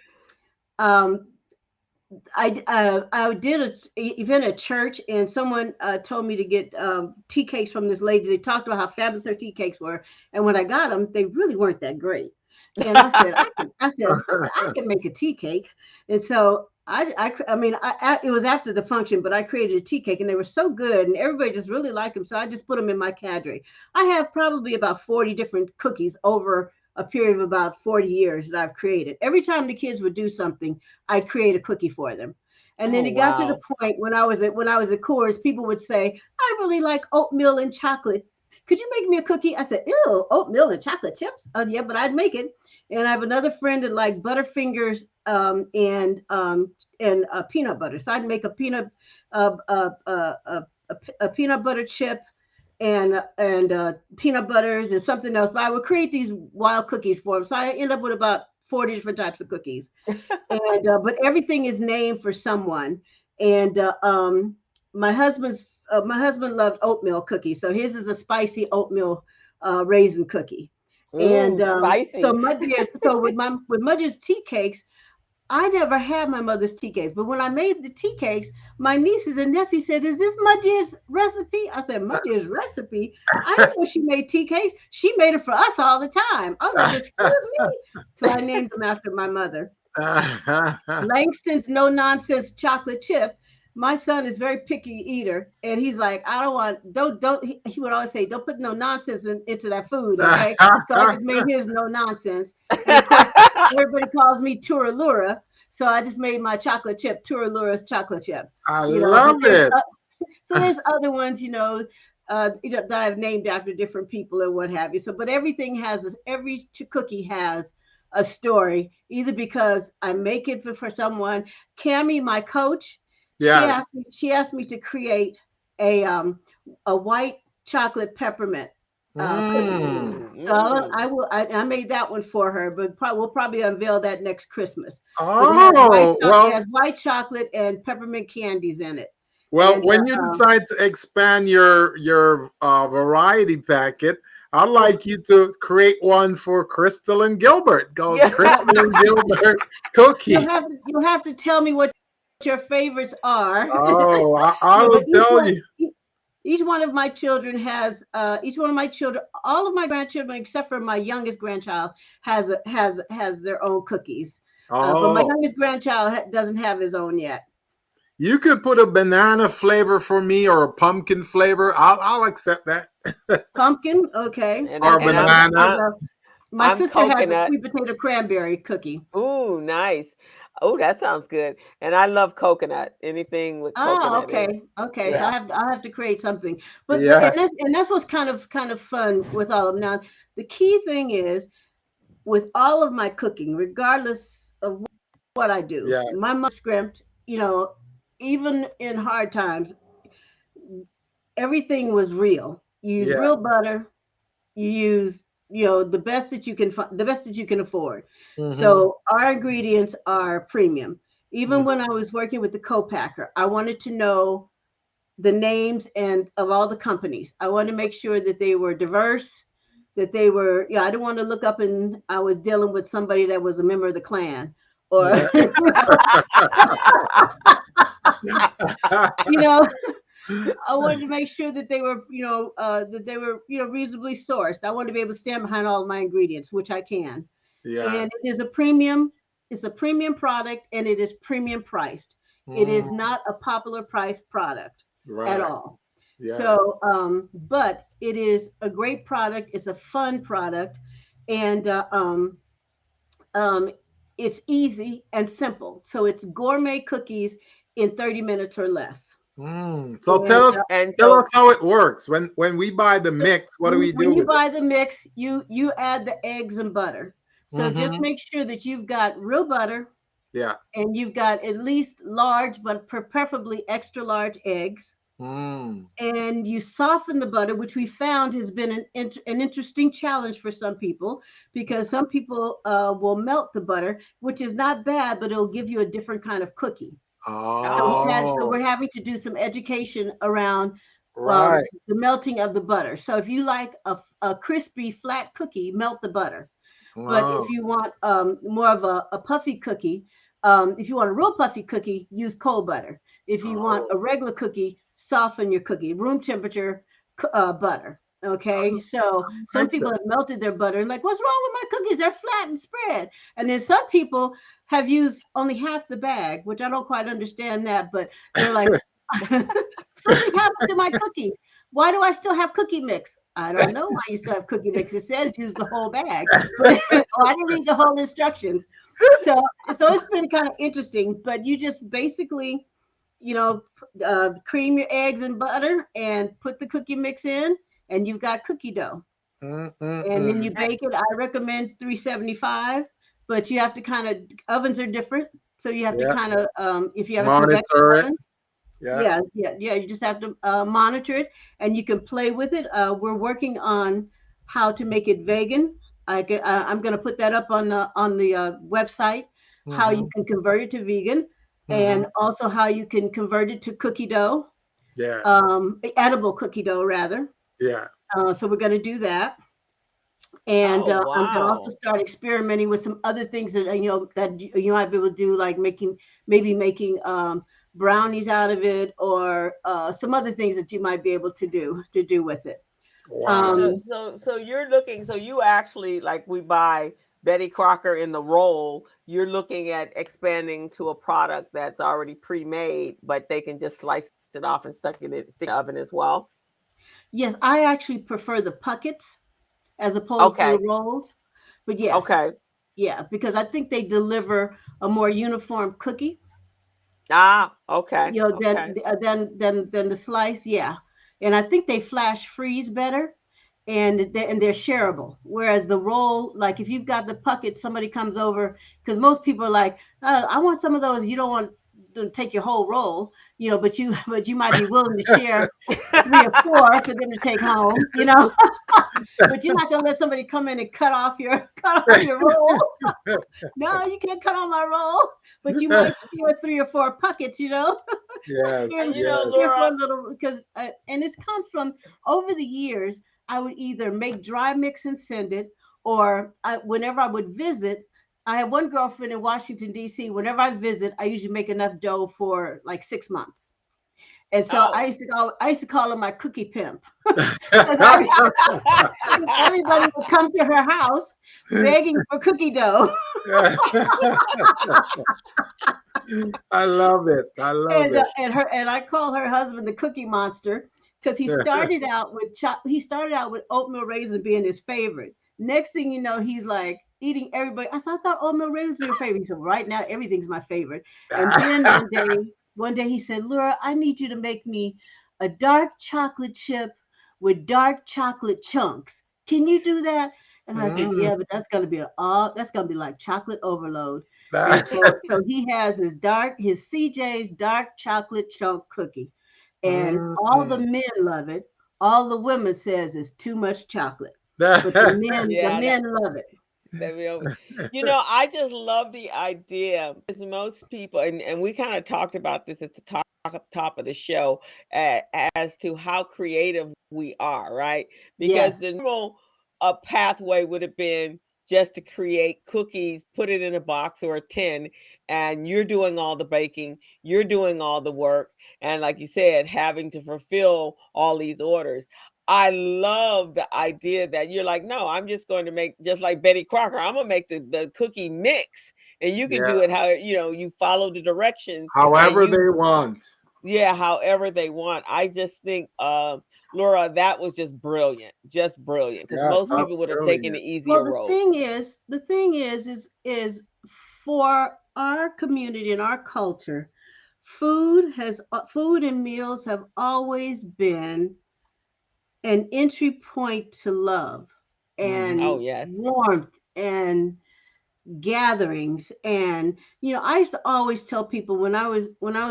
I did a event at church, and someone told me to get tea cakes from this lady. They talked about how fabulous her tea cakes were, and when I got them, they really weren't that great. And I can make a tea cake, and so I mean, it was after the function, but I created a tea cake, and they were so good, and everybody just really liked them. So I just put them in my cadre. I have probably about 40 different cookies over a period of about 40 years that I've created. Every time the kids would do something, I'd create a cookie for them. And Oh, then it got to the wow. point when I was at Coors, people would say, "I really like oatmeal and chocolate. Could you make me a cookie?" I said, "Ew, oatmeal and chocolate chips." Oh yeah, but I'd make it. And I have another friend that liked Butterfingers and peanut butter. So I'd make a peanut butter chip and peanut butters and something else. But I would create these wild cookies for them. So I end up with about 40 different types of cookies, and but everything is named for someone. And my husband loved oatmeal cookies, so his is a spicy oatmeal raisin cookie. And Ooh, spicy. so with Mudge's tea cakes, I never had my mother's tea cakes, but when I made the tea cakes, my nieces and nephews said, "Is this Mudge's recipe?" I said, "Mudge's recipe? I didn't know she made tea cakes. She made it for us all the time." I was like, "Excuse me?" So I named them after my mother. Langston's no nonsense chocolate chip. My son is very picky eater, and he's like, "I don't want, don't." He would always say, "Don't put no nonsense into that food," okay? So I just made his no nonsense, and of course, everybody calls me Lura, so I just made my chocolate chip Lura's chocolate chip. I But love it. there's other ones, that I've named after different people and what have you. So, but every cookie has a story, either because I make it for someone. Cami, my coach, Yes. she asked me to create a um a white chocolate peppermint cookie. So Mm. I made that one for her, but we'll probably unveil that next Christmas. But Oh, it well, has white chocolate and peppermint candies in it. well, And when you decide to expand your variety packet, I'd yeah, like you to create one for Crystal and Gilbert called Yeah. Crystal and Gilbert Cookie. you'll have to tell me what your favorites are. Oh, I Yeah, but will tell you. each one of my children has each one of my children, all of my grandchildren except for my youngest grandchild has their own cookies. But my Oh, youngest grandchild doesn't have his own yet. you could put a banana flavor for me or a pumpkin flavor. I'll accept that. Pumpkin, okay. And Or I, and And I'm banana. my I'm sister has a coconut. sweet potato cranberry cookie. Ooh, nice. Oh, that sounds good. And I love coconut. Anything with Oh, coconut in it. okay. Okay. So Yeah. I'll have to create something. But Yes. and that's what's kind of fun with all of them. Now, the key thing is with all of my cooking, regardless of what I do, Yes. my mother script, even in hard times, everything was real. You use Yeah. real butter, you use the best that you can the best that you can afford. Mm-hmm. So our ingredients are premium. Even when I was working with the co-packer, I wanted to know the names and of all the companies. I wanted to make sure that they were diverse, that they were, I didn't want to look up and I was dealing with somebody that was a member of the Klan or Yeah. you know I wanted to make sure that they were, reasonably sourced. I wanted to be able to stand behind all of my ingredients, which I can. And Yes. it is a premium. It's a premium product, and it is premium priced. It is Mm, not a popular price product at right. all. Yes. So, but it is a great product. It's a fun product, and um, it's easy and simple. So it's gourmet cookies in 30 minutes or less. So And And tell us so, how it works. When we buy the so mix, what do we do when you with it? buy the mix, you add the eggs and butter. So just Mm-hmm. make sure that you've got real butter Yeah. and you've got at least large, but preferably extra large eggs. Mm. And you soften the butter, which we found has been an interesting challenge for some people because some people will melt the butter, which is not bad, but it'll give you a different kind of cookie. So Oh, we're having to do some education around right. the melting of the butter. So if you like a crispy flat cookie, melt the butter. But Wow. if you want more of a puffy cookie, if you want a real puffy cookie, use cold butter. If you want a Oh, regular cookie, soften your cookie, room temperature butter. Okay, so some like people that. have melted their butter and like, what's wrong with my cookies? They're flat and spread. And then some people have used only half the bag, which I don't quite understand that, but they're like, something happened to my cookies. Why do I still have cookie mix? I don't know why you still have cookie mix. It says use the whole bag, but I didn't read the whole instructions. So it's been kind of interesting. But you just basically, you know, cream your eggs and butter and put the cookie mix in, and you've got cookie dough. And then Mm-mm-mm. you bake it. I recommend 375, but you have to kind of ovens are different, so you have to Yeah. kind of if you have a convection Monitor it. oven, Yeah. yeah. You just have to monitor it, and you can play with it. We're working on how to make it vegan. I'm going to put that up on the website. How you Mm-hmm. can convert it to vegan, Mm-hmm. and also how you can convert it to cookie dough, Yes. edible cookie dough rather. Yeah. So we're going to do that, and oh, I'm going to also wow. start experimenting with some other things that that you might be able to do, like making brownies out of it, or some other things that you might be able to do with it. Wow. So, Um, so you're looking, so you actually, like we buy Betty Crocker in the roll, you're looking at expanding to a product that's already pre-made, but they can just slice it off and stick in the oven as well. yes, I actually prefer the puckets as opposed to the Okay. rolls, but yes, Okay. yeah, because I think they deliver a more uniform cookie, Ah, okay. than Okay. than the slice. Yeah, and I think they flash freeze better, and they're shareable. Whereas the roll, like if you've got the pucket, somebody comes over because most people are like, I want some of those. You don't want take your whole roll, but you might be willing to share 3 or 4 for them to take home, but you're not gonna let somebody come in and cut off your roll. No, you can't cut on my roll, but you might share 3 or 4 pockets, Yes, And yes. Three or four Laura, little, because and it's come from over the years. I would either make dry mix and send it, or whenever I would visit, I had one girlfriend in Washington D.C. Whenever I visit, I usually make enough dough for like 6 months. And so oh, I used to call her my cookie pimp, because everybody would come to her house begging for cookie dough. I love it. I love it. And I call her husband the Cookie Monster, because he started out with oatmeal raisin being his favorite. Next thing you know, he's like eating everybody. I said, I thought oatmeal raisins were your favorite. He said, right now everything's my favorite. And then one day he said, Lura, I need you to make me a dark chocolate chip with dark chocolate chunks. Can you do that? And I said, yeah, but that's gonna be like chocolate overload. And so he has his CJ's dark chocolate chunk cookie. And all the men love it. All the women says it's too much chocolate. But the men love it. I just love the idea, because most people, and we kind of talked about this at the top of the show, as to how creative we are, right? Because Yes. the normal pathway would have been just to create cookies, put it in a box or a tin, and you're doing all the baking, you're doing all the work, and like you said, having to fulfill all these orders. I love the idea that you're like, no, I'm just going to make, just like Betty Crocker, I'm gonna make the cookie mix, and you can do Yeah. it how you follow the directions, and However they want. however they want. I just think, Laura, that was just brilliant, because Yes, most that's people would have taken the brilliant. easier Well, road. the thing is for our community and our culture, food and meals have always been an entry point to love Oh and yes. warmth and gatherings. And I used to always tell people when I was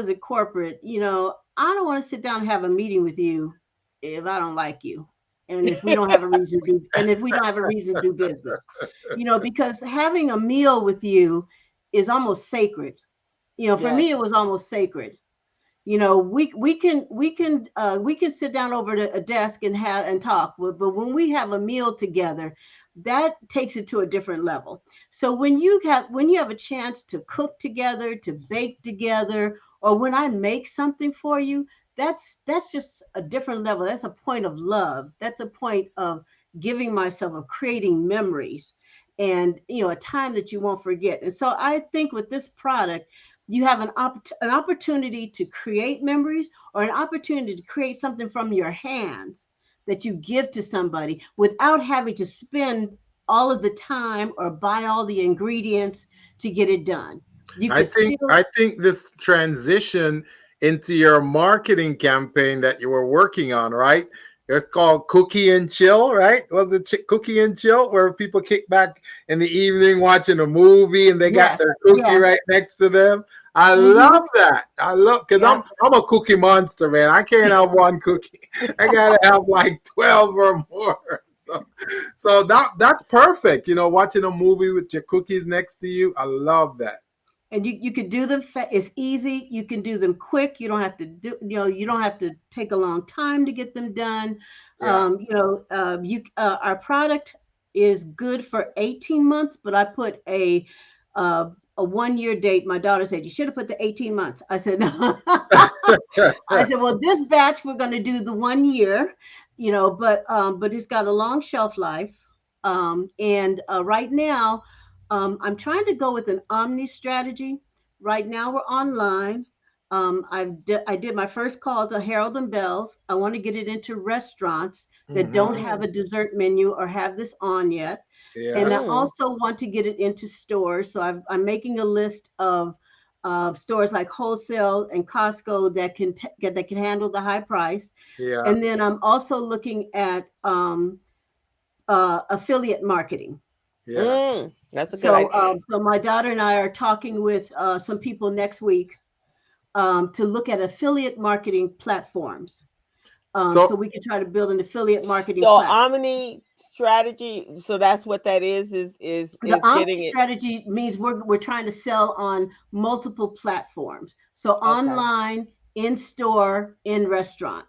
in corporate, I don't want to sit down and have a meeting with you if I don't like you, and if we don't have a reason to do and if we don't have a reason to do business, because having a meal with you is almost sacred. For Yes. me it was almost sacred. We can sit down over to a desk and talk, but when we have a meal together, that takes it to a different level. So when you have a chance to cook together, to bake together, or when I make something for you, that's just a different level. That's a point of love. That's a point of giving myself, of creating memories, and a time that you won't forget. And so I think with this product, you have an opportunity to create memories, or an opportunity to create something from your hands that you give to somebody without having to spend all of the time or buy all the ingredients to get it done. You I could think still. I think this transition into your marketing campaign that you were working on, right? It's called Cookie and Chill, right? Was it Cookie and Chill, where people kick back in the evening watching a movie and they got Yes, their cookie yes. right next to them? I Hmm. love that. I love, because Yep. I'm a cookie monster, man. I can't have one cookie. I gotta have like 12 or more. So that's perfect. Watching a movie with your cookies next to you. I love that. And you could do them. It's easy. You can do them quick. You don't have to you don't have to take a long time to get them done. Yeah. Our product is good for 18 months, but I put a 1 year date. My daughter said you should have put the 18 months. I said no. I said, well, this batch we're going to do the 1 year, but it's got a long shelf life. And right now, I'm trying to go with an omni strategy. Right now, we're online. I did my first call to Harold and Bells. I want to get it into restaurants that don't Hmm. have a dessert menu or have this on yet. And Yeah. I also want to get it into stores. So I'm making a list of stores like wholesale and Costco that can handle the high price. Yeah. And then I'm also looking at affiliate marketing. That's a good So, idea. so my daughter and I are talking with some people next week to look at affiliate marketing platforms. So So we can try to build an affiliate marketing So platform. Omni strategy. So that's what that The is omni getting it. strategy means we're trying to sell on multiple platforms. So Okay, online, in store, in restaurant.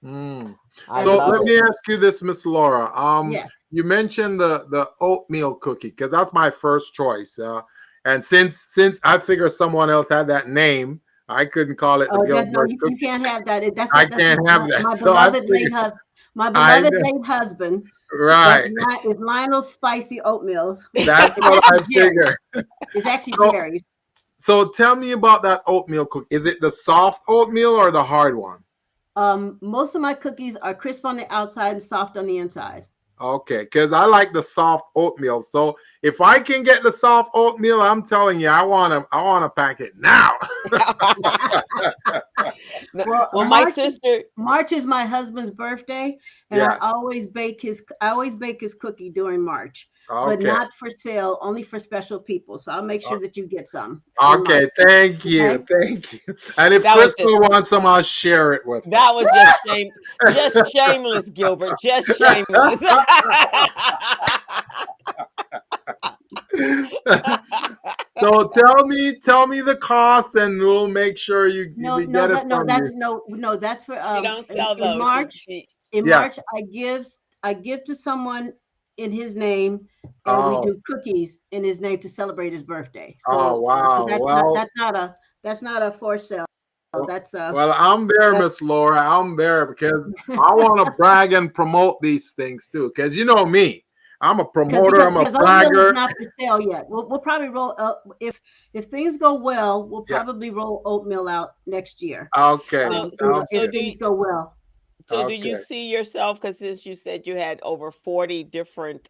mm. I As So love let it. me ask you this, Miss Laura. yes. You mentioned the oatmeal cookie because that's my first choice. And since I figure someone else had that name, I couldn't call it the Oh, that's no, Gilbert you cookie. can't have that. I can't have that. My So I beloved figured my I beloved late husband. That's right. is Lionel Spicy Oatmeals. That's It's what I actually Jerry. figured. It's actually So Jerry's. so tell me about that oatmeal cookie. Is it the soft oatmeal or the hard one? Most of my cookies are crisp on the outside and soft on the inside. Okay, because I like the soft oatmeal. So if I can get the soft oatmeal, I'm telling you, I want to pack it now. Well, Well, my sister. March is my husband's birthday, and Yeah. I always bake his cookie during March, but Okay. not for sale, only for special people. So I'll make sure that you get some in March. Okay. Thank Okay. you. Thank you. And if That was just Crystal wants some, I'll share it with her. that was just shameless, Gilbert, just shameless. So tell me the cost, and we'll make sure we get it from you. No, that's for She don't sell in those. March. She In Yeah. March, I give to someone in his name, and we Oh. do cookies in his name to celebrate his birthday. Oh So wow. Well. that's not a for sale. That's Well, I'm there, that's Miss Laura. I'm there because I want to brag and promote these things too. Because you know me, I'm a promoter. I'm a because oatmeal is bragger. not for sale yet. We'll probably roll if things go well, we'll Yeah. probably roll oatmeal out next year. Okay. so Sounds so If good. do you, things go well. do you Okay. see yourself, because since you said you had over 40 different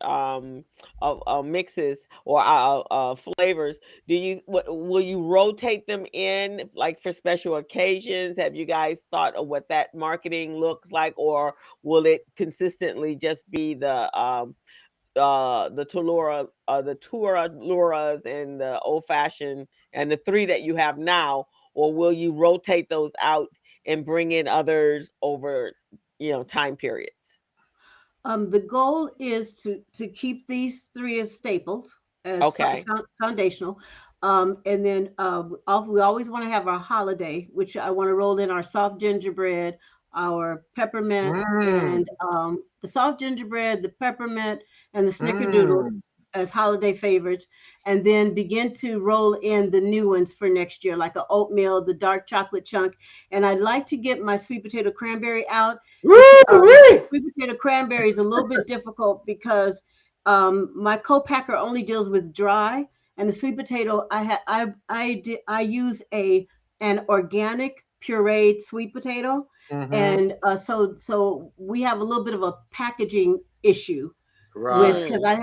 mixes or flavors, will you rotate them in like for special occasions? Have you guys thought of what that marketing looks like, or will it consistently just be the Tura Luras and the old fashioned and the three that you have now, or will you rotate those out and bring in others over, time periods? The goal is to keep these three as staples, as Okay. foundational, and then we always want to have our holiday, which I want to roll in our soft gingerbread, our peppermint, Mm, and the soft gingerbread, the peppermint, and the snickerdoodles mm. as holiday favorites, and then begin to roll in the new ones for next year, like a oatmeal, the dark chocolate chunk, and I'd like to get my sweet potato cranberry out. It's Woo-wee! sweet potato cranberry is a little bit difficult because my co-packer only deals with dry, and the sweet potato I use an organic pureed sweet potato, Mhm. and so we have a little bit of a packaging issue with Right. because I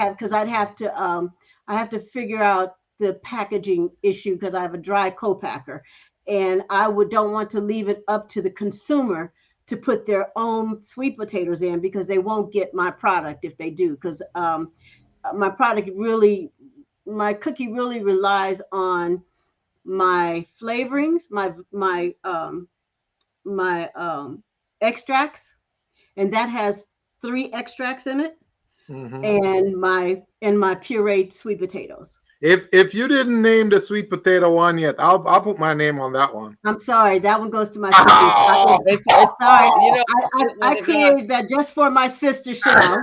have to figure out the packaging issue because I have a dry co-packer, and I would don't want to leave it up to the consumer to put their own sweet potatoes in because they won't get my product if they do because my product really my cookie really relies on my flavorings, my extracts, and that has three extracts in it, Mhm. and my pureed sweet potatoes. If you didn't name the sweet potato one yet, I'll put my name on that one. I'm sorry, that one goes to my sister. Oh! It's Sorry, was I it not? created that just for my sister Cheryl.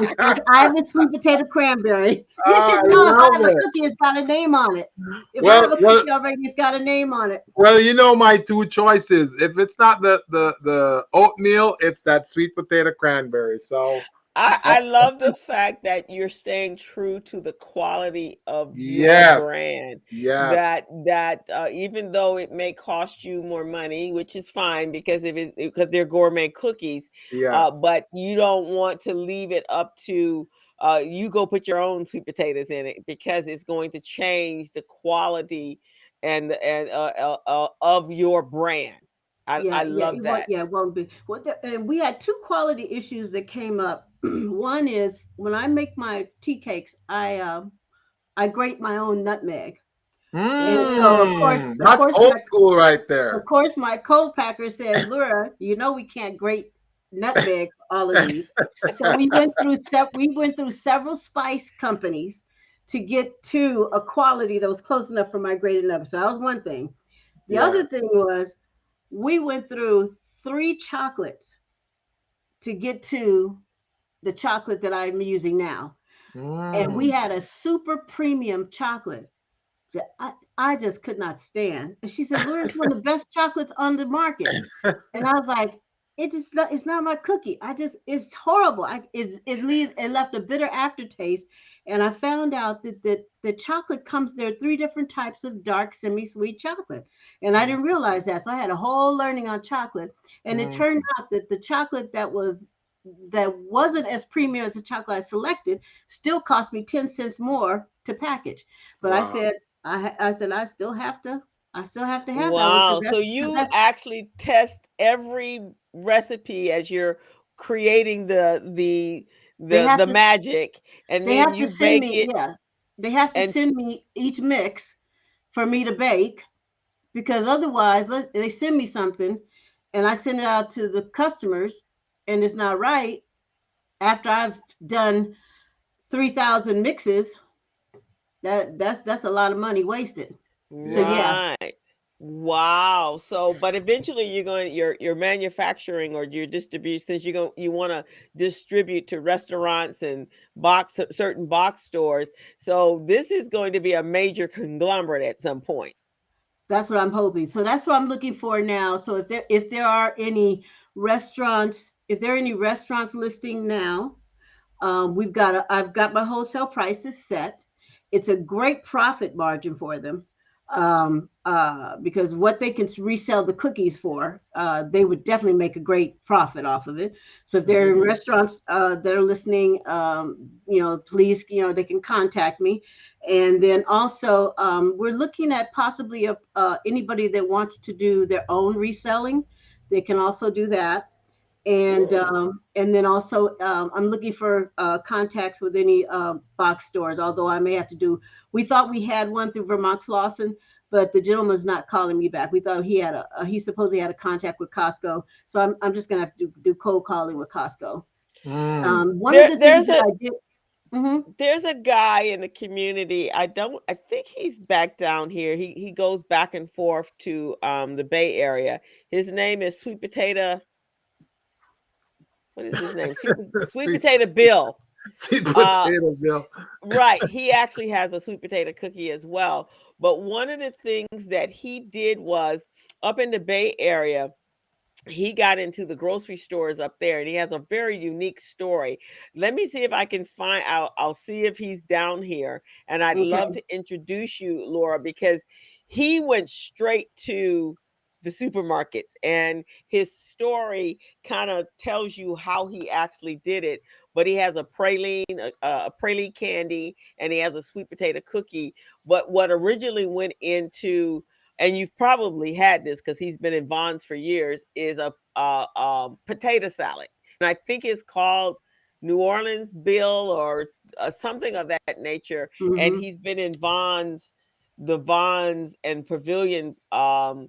It's Ivan Sweet Potato Cranberry. You I should know if I love have a it. cookie, it's got a name on it. If I Well, have a well, cookie already, it's got a name on it. well. You know my two choices. If it's not the oatmeal, it's that sweet potato cranberry. So, I love the fact that you're staying true to the quality of your yes, brand. yes, That even though it may cost you more money, which is fine because they're gourmet cookies, yes. but you don't want to leave it up to you go put your own sweet potatoes in it because it's going to change the quality and of your brand. I love that. Yeah, it won't be. And we had two quality issues that came up. One is when I make my tea cakes, I grate my own nutmeg. And so That's old school right there. of course, my co-packer says, Lura, you know we can't grate nutmeg for all of these. So we went through several spice companies to get to a quality that was close enough for my grated nutmeg. So that was one thing. The other thing was we went through 3 chocolates to get to the chocolate that I'm using now. And we had a super premium chocolate that I just could not stand. And she said, Laura, it's one of the best chocolates on the market. And I was like, it's not my cookie. It's horrible. It left a bitter aftertaste. And I found out that the chocolate there are 3 different types of dark semi-sweet chocolate. And I didn't realize that. So I had a whole learning on chocolate. And it turned out that the chocolate that wasn't as premium as the chocolate I selected still cost me 10 cents more to package. But I said, I still have to have that one. Wow. So you actually test every recipe as you're creating the magic, and then you bake it. Yeah, they have to send me each mix for me to bake, because otherwise they send me something and I send it out to the customers and it's not right after I've done 3,000 mixes. That's a lot of money wasted. Right. So yeah. Wow. So, but eventually your manufacturing or your distribution, since you want to distribute to restaurants and certain box stores. So this is going to be a major conglomerate at some point. That's what I'm hoping. So that's what I'm looking for now. So if there are any restaurants, listing now, I've got my wholesale prices set. It's a great profit margin for them, because what they can resell the cookies for, they would definitely make a great profit off of it. So if there are restaurants that are listening, please, they can contact me. And then also, we're looking at possibly anybody that wants to do their own reselling. They can also do that. And then also, I'm looking for contacts with any box stores, although I may have to we thought we had one through Vermont Slauson, but the gentleman's not calling me back. We thought he supposedly had a contact with Costco. So I'm just going to have to do cold calling with Costco. One of the things that I did. There's a guy in the community. I think he's back down here. He goes back and forth to the Bay Area. His name is Sweet Potato. What is his name? Sweet Potato Bill. Sweet Potato Bill. Right. He actually has a sweet potato cookie as well. But one of the things that he did was up in the Bay Area, he got into the grocery stores up there, and he has a very unique story. Let me see if I can find out. I'll see if he's down here. And I'd love to introduce you, Laura, because he went straight to the supermarkets, and his story kind of tells you how he actually did it. But he has a praline candy, and he has a sweet potato cookie. But what originally went into, and you've probably had this because he's been in Vons for years, is a potato salad. And I think it's called New Orleans Bill or something of that nature. And he's been in the Vons and Pavilion box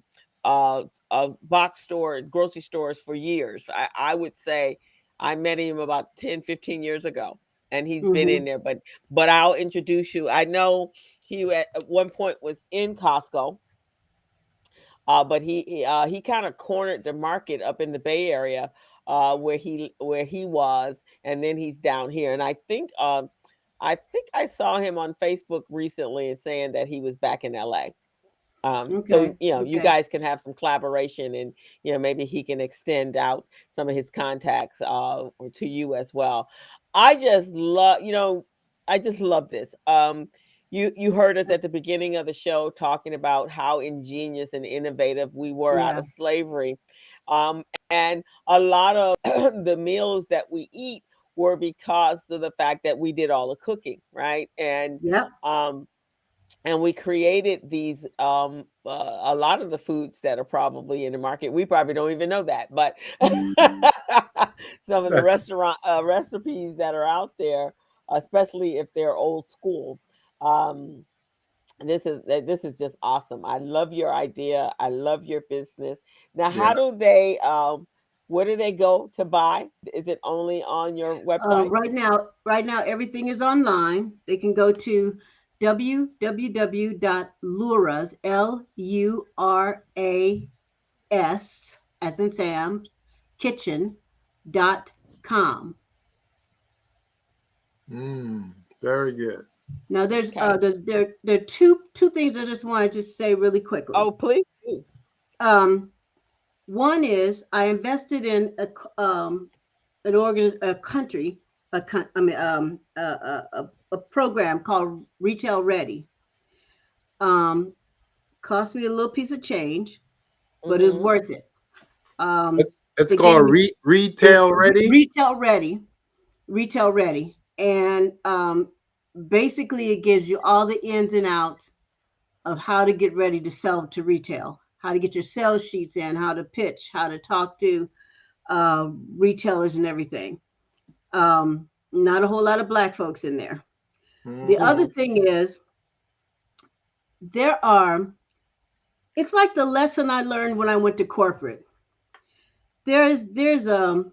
store, grocery stores for years. I would say I met him about 10, 15 years ago, and he's been in there. But I'll introduce you. I know he at one point was in Costco. But he kind of cornered the market up in the Bay Area where he was, and then he's down here. And I think I saw him on Facebook recently and saying that he was back in LA. So you guys can have some collaboration, and maybe he can extend out some of his contacts to you as well. I just love this. You heard us at the beginning of the show talking about how ingenious and innovative we were out of slavery. And a lot of the meals that we eat were because of the fact that we did all the cooking, right? And and we created these a lot of the foods that are probably in the market. We probably don't even know that, but some of the restaurant recipes that are out there, especially if they're old school. This is just awesome. I love your idea. I love your business. Now, Yeah. how do they where do they go to buy? Is it only on your website? Right now, everything is online. They can go to www.luras, Luras, as in Sam, kitchen.com. Very good. Now, Okay. there are two things I just wanted to say really quickly. Oh, please do. Um, One is I invested in a country, I mean, a program called Retail Ready. Um, Cost me a little piece of change, but it's Mm-hmm. worth it. Um, It's they gave called me Retail Ready. Retail Ready, and basically it gives you all the ins and outs of how to get ready to sell to retail, how to get your sales sheets in, how to pitch, how to talk to retailers and everything. Not a whole lot of black folks in there. The Hmm. other thing is there are. It's like the lesson I learned when I went to corporate. There's a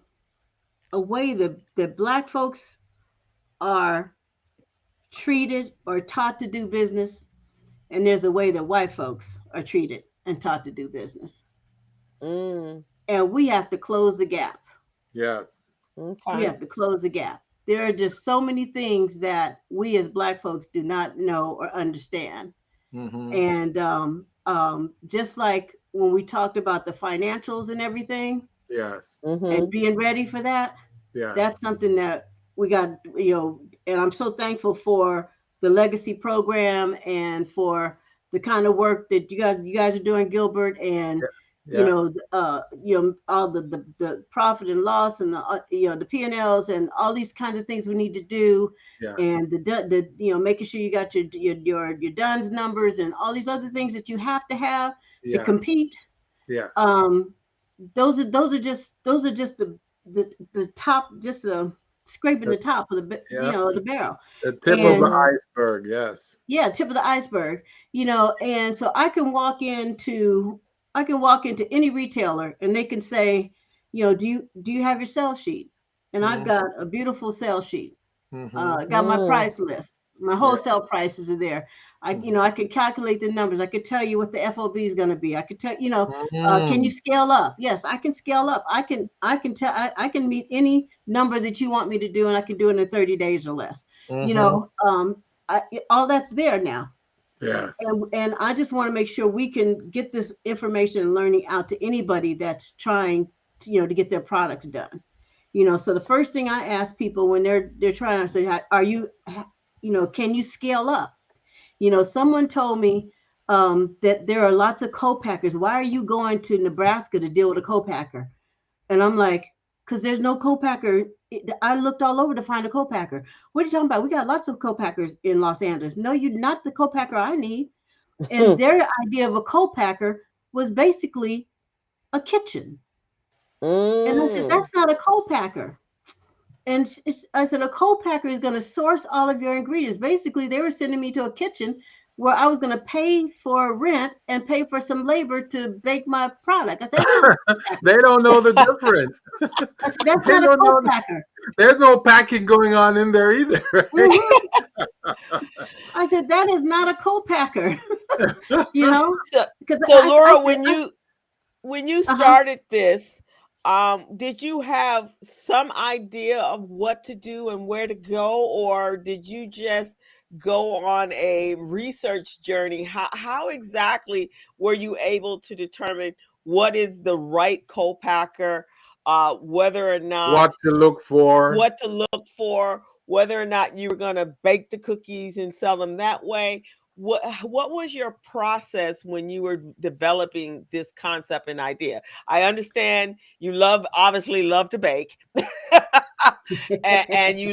way that black folks are treated or taught to do business, and there's a way that white folks are treated and taught to do business. Mm, And we have to close the gap. Yes. We okay. have to close the gap. There are just so many things that we as black folks do not know or understand. Hmm. And just like when we talked about the financials and everything Yes. and Mm-hmm. being ready for that, that's Yes. something that we got, and I'm so thankful for the legacy program and for the kind of work that you guys are doing, Gilbert, and Yeah. Yeah. all the profit and loss and the P&Ls and all these kinds of things we need to do, Yeah. and making sure you got your DUNS numbers and all these other things that you have to have to Yes. compete. Yes. um those are just the top, just scraping The, the top of yeah. the barrel. The tip of the And Mm-hmm. iceberg. Yes. yeah, tip of the iceberg. And so I can walk into any retailer and they can say, do you have your sales sheet? And I've Hmm. got a beautiful sales sheet. Hmm. Got my Mm. price list. My Yeah. wholesale prices are there. I, Hmm. you know, I could calculate the numbers. I could tell you what the FOB is going to be. I could tell, can you Hmm. scale up? Yes, I can scale up. I can meet any number that you want me to do, and I can do it in 30 days or less. You Hmm. know, all that's there now. Yes. And I just want to make sure we can get this information and learning out to anybody that's trying to get their product done. So the first thing I ask people when they're trying to say, are you, can you scale up? Someone told me that there are lots of co-packers. Why are you going to Nebraska to deal with a co-packer? And I'm like, because there's no co-packer. I looked all over to find a co-packer. What are you talking about? We got lots of co-packers in Los Angeles. No, you're not the co-packer I need. And their idea of a co-packer was basically a kitchen. And I said, Mm. that's not a co-packer. And I said, a co-packer is going to source all of your ingredients. Basically, they were sending me to a kitchen where I was going to pay for rent and pay for some labor to bake my product. I said, that's not a They co-packer. don't know the difference. I said, that's They not a don't know. co-packer. There's no packing going on in there either. Right? Hmm. I said, that is not a co-packer, you know, So, because so I Laura, said, when you uh-huh. started this, did you have some idea of what to do and where to go, or did you just go on a research journey? How exactly were you able to determine what is the right co-packer, whether or not What to look for. what to look for, whether or not you were going to bake the cookies and sell them that way? What was your process when you were developing this concept and idea? I understand you obviously love to bake, and you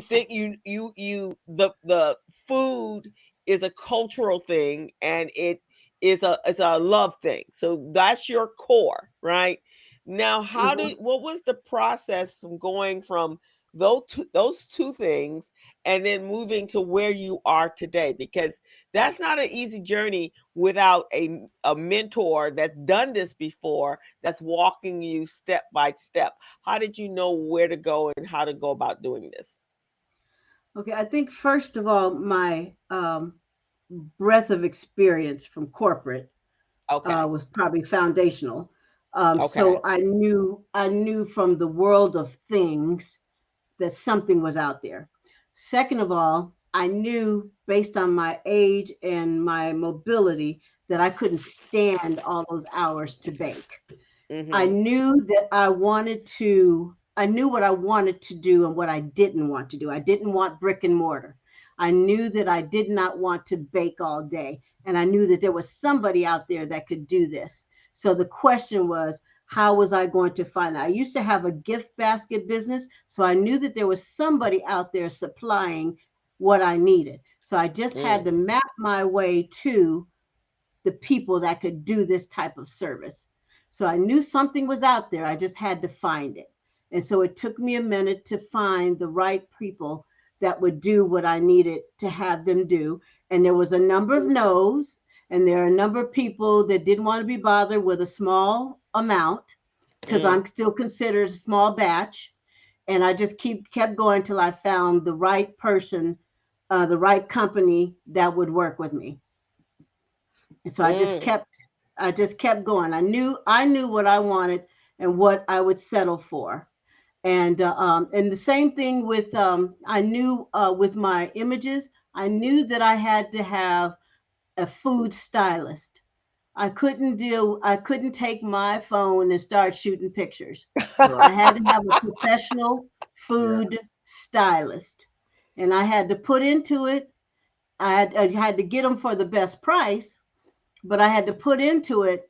think the food is a cultural thing, and it's a love thing. So that's your core, right? Now, Mhm. what was the process from going from those two things, and then moving to where you are today, because that's not an easy journey without a mentor that's done this before, that's walking you step by step. How did you know where to go and how to go about doing this? Okay, I think first of all, my breadth of experience from corporate Okay. was probably foundational. Okay. So I knew from the world of things that something was out there. Second of all, I knew based on my age and my mobility that I couldn't stand all those hours to bake. I Mm-hmm. knew that I knew what I wanted to do and what I didn't want to do. I didn't want brick and mortar. I knew that I did not want to bake all day. And I knew that there was somebody out there that could do this. So the question was, how was I going to find it? I used to have a gift basket business. So I knew that there was somebody out there supplying what I needed. So I just had Mm. to map my way to the people that could do this type of service. So I knew something was out there. I just had to find it. And so it took me a minute to find the right people that would do what I needed to have them do. And there was a number of no's, and there are a number of people that didn't want to be bothered with a small amount because Mm. I'm still considered a small batch. And I just kept going till I found the right person, the right company that would work with me. And so Mm. I just kept going. I knew what I wanted and what I would settle for. And the same thing with I knew with my images, I knew that I had to have a food stylist. I couldn't take my phone and start shooting pictures. Right. I had to have a professional food Yes. stylist. And I had to put into it, I had to get them for the best price, but I had to put into it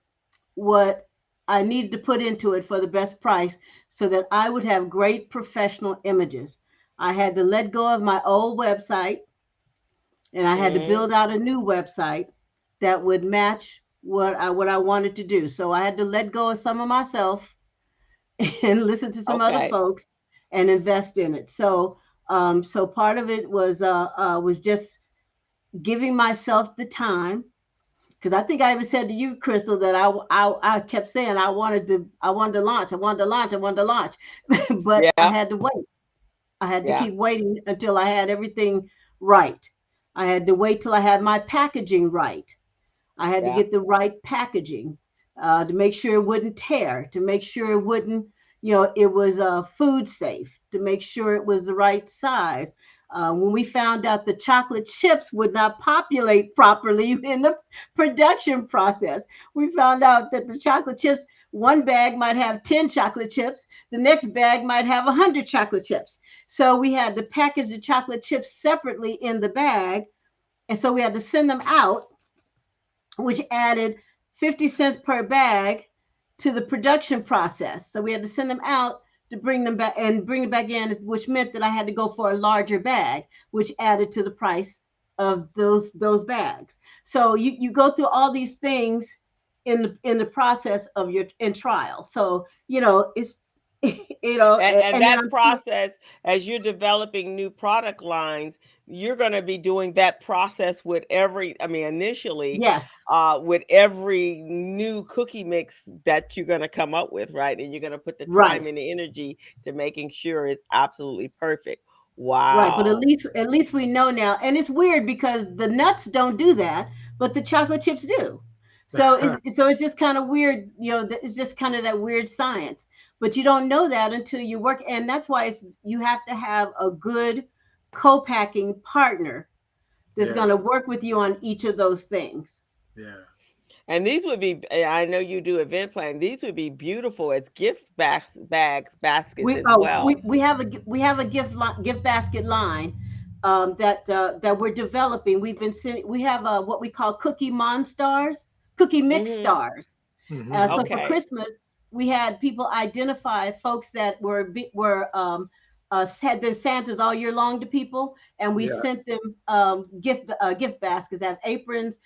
what I needed to put into it for the best price so that I would have great professional images. I had to let go of my old website and I had to Mm. build out a new website that would match what I wanted to do. So I had to let go of some of myself and listen to some other Okay. folks and invest in it. So part of it was just giving myself the time because I think I even said to you, Crystal, that I kept saying I wanted to launch, I wanted to launch, but I Yeah. had to wait. I had to Yeah. keep waiting until I had everything right. I had to wait till I had my packaging right. I had to Yeah. get the right packaging to make sure it wouldn't tear, to make sure it wouldn't, it was food safe, to make sure it was the right size. When we found out the chocolate chips would not populate properly in the production process, we found out that the chocolate chips, one bag might have 10 chocolate chips, the next bag might have 100 chocolate chips. So we had to package the chocolate chips separately in the bag. And so we had to send them out, which added 50 cents per bag to the production process. So we had to send them out to bring them back and bring it back in, which meant that I had to go for a larger bag, which added to the price of those bags. So you go through all these things in the process of your in trial. So it's And and then that I'm still process, as you're developing new product lines, you're going to be doing that process with every, I mean, initially, yes, with every new cookie mix that you're going to come up with, right? And you're going to put the right. time and the energy to making sure it's absolutely perfect. Right, but at Wow. least at least we know now. And it's weird because the nuts don't do that, but the chocolate chips do. So it's just kind of weird, it's just kind of that weird science. But you don't know that until you work, and that's why you have to have a good co-packing partner that's Yeah. going to work with you on each of those things. Yeah. And these would be, I know you do event planning. These would be beautiful as gift baskets We as oh well. we have a gift basket line that we're developing. We've been sending. We have what we call cookie monstars, cookie mix Hmm. stars. So Hmm. for Okay. Christmas, we had people identify folks that had been Santas all year long to people, and we Yeah. sent them gift baskets that have aprons,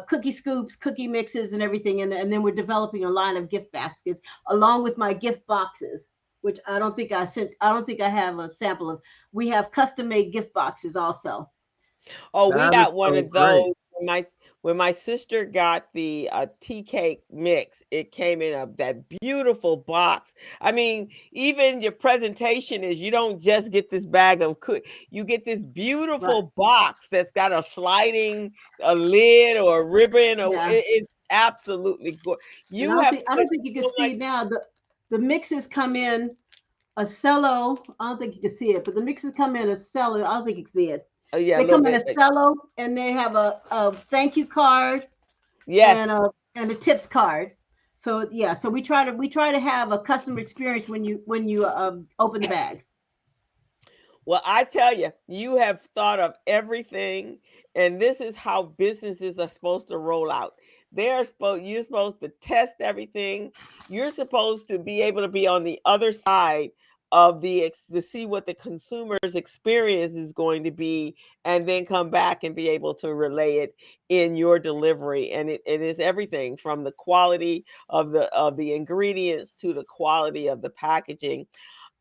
cookie scoops, cookie mixes, and everything. And then we're developing a line of gift baskets along with my gift boxes. which I don't think I sent. I don't think I have a sample of. We have custom made gift boxes also. Oh, we That got is one so of great. those. When my sister got the tea cake mix, it came in that beautiful box. I mean, even your presentation is you don't just get this bag of you get this Right. beautiful box that's got a sliding a lid or a ribbon or Yeah. it's absolutely good. And You have I put don't think you can so see much. it now. The mixes come in a cello. I don't think you can see it, but the mixes come in a cello. I don't think you can see it. Oh yeah, a They little come in bit. a cello, and they have a thank you card Yes. and a tips card. So yeah, so we try to have a customer experience when you open the bags. Well, I tell you, you have thought of everything, and this is how businesses are supposed to roll out. You're supposed to test everything. You're supposed to be able to be on the other side of to see what the consumer's experience is going to be, and then come back and be able to relay it in your delivery. And it is everything from the quality of the ingredients to the quality of the packaging.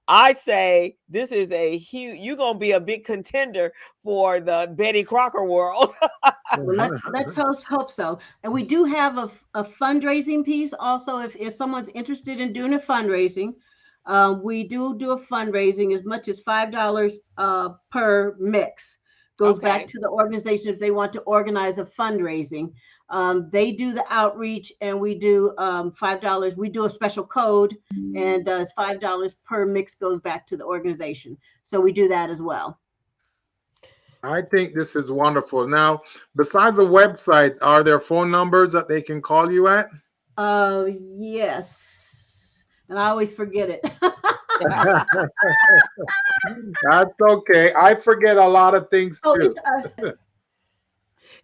I say this is you're gonna be a big contender for the Betty Crocker world. Well, let's hope so. And we do have a fundraising piece also. If someone's interested in doing a fundraising, we do a fundraising as much as $5 per mix goes back Okay. to the organization if they want to organize a fundraising. They do the outreach, and we do $5. We do a special code, and it's $5 per mix goes back to the organization. So we do that as well. I think this is wonderful. Now, besides the website, are there phone numbers that they can call you at? Yes. And I always forget it. That's okay. I forget a lot of things Oh, too. it's you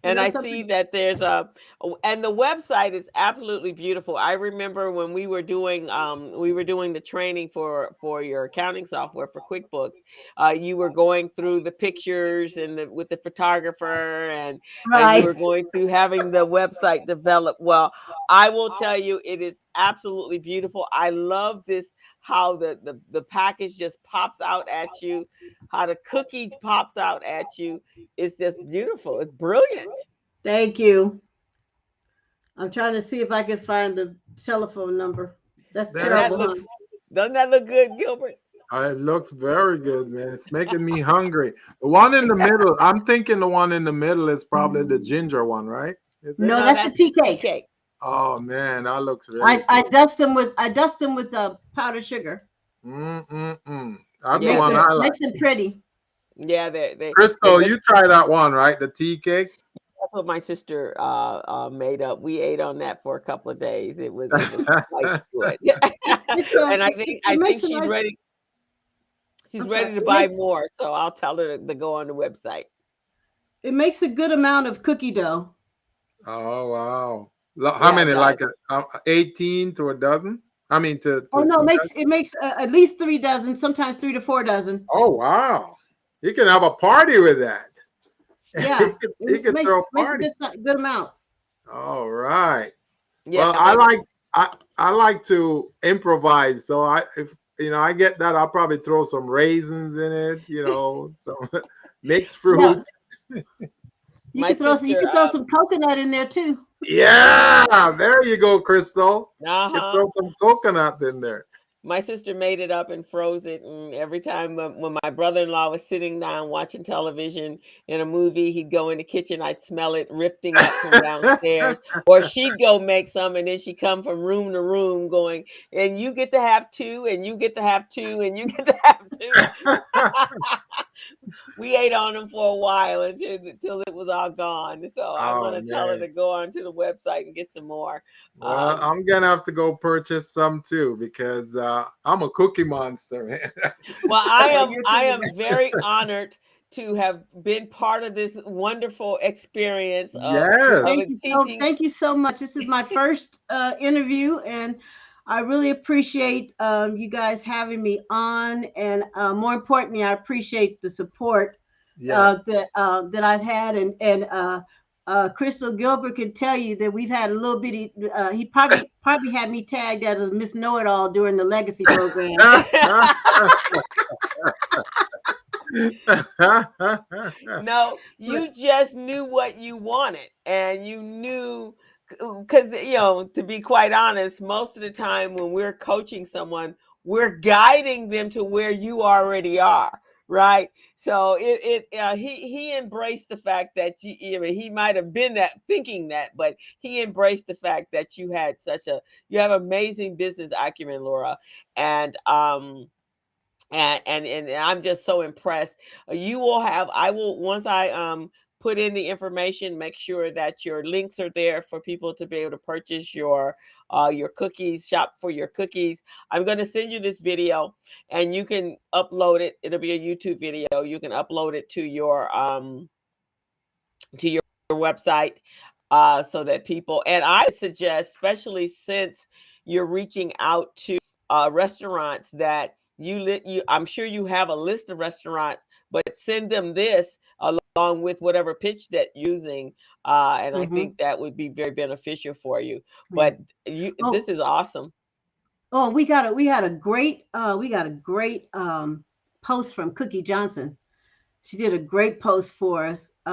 And know I see something. that and the website is absolutely beautiful. I remember when we were doing the training for your accounting software for QuickBooks. You were going through the pictures with the photographer, and you Right. were going through having the website developed. Well, I will tell you, it is absolutely beautiful. I love this, how the package just pops out at you, how the cookie pops out at you. It's just beautiful. It's brilliant. Thank you. I'm trying to see if I can find the telephone number. That's And That that terrible, looks huh? doesn't that look good, Gilbert? it looks very good, man. It's making me hungry. The one in the middle, I'm thinking the one in the middle is probably the ginger one, right? Is it? No, No, that's the that's tea tea cakes. cake. Oh man, that looks very I good. dust them with powdered sugar. Mm-mm-mm. That's the Yeah, one I like. Makes them pretty. yeah, they Crystal, make. you try that one, right? The tea cake. That's what my sister made up. We ate on that for a couple of days. It was quite good. And It I makes think a nice. she's I'm sorry. ready to buy more. So I'll tell her to go on the website. It makes a good amount of cookie dough. Oh wow! How Yeah, it many? does. Like 18 to a dozen? I mean, Oh to no, 2 dozen? it makes at least 3 dozen, sometimes 3 to 4 dozen. Oh wow! You can have a party with that. Yeah, You it can throw a makes a party. good amount. All right. Yeah, Well, my I like to improvise. So if I get that, I'll probably throw some raisins in it. Some mixed Yeah, fruits. my you sister can throw some coconut in there too. Yeah, there you go, Crystal. You uh-huh. throw some coconut in there. My sister made it up and froze it, and every time when my brother-in-law was sitting down watching television in a movie, he'd go in the kitchen, I'd smell it rifting up from downstairs, or she'd go make some, and then she'd come from room to room going, and you get to have two, and you get to have two, and you get to have two. We ate on them for a while until it was all gone. So I'm Oh gonna tell her man. to go onto the website and get some more. Well, Um, I'm gonna have to go purchase some too because I'm a cookie monster, man. Well, Yeah, you're I thinking am very honored to have been part of this wonderful experience Yes. of teaching. thank you so much. This is my first interview, and I really appreciate you guys having me on. And more importantly, I appreciate the support Yes. that I've had, and Crystal, Gilbert could tell you that we've had a little bitty. He probably had me tagged as a Miss Know-It-All during the Legacy program. No, you just knew what you wanted, and you knew, because to be quite honest, most of the time when we're coaching someone, we're guiding them to where you already are, right? So he embraced the fact that he might have been thinking that, but he embraced the fact that you have amazing business acumen, Laura, and and I'm just so impressed. I will, once I put in the information, make sure that your links are there for people to be able to purchase your cookies, shop for your cookies. I'm going to send you this video, and you can upload it. It'll be a YouTube video. You can upload it to your website, so that people, and I suggest, especially since you're reaching out to restaurants, that I'm sure you have a list of restaurants, but send them this along with whatever pitch that you're using, and I think that would be very beneficial for you. But this is awesome. Oh, we had a great post from Cookie Johnson. She did a great post for us. She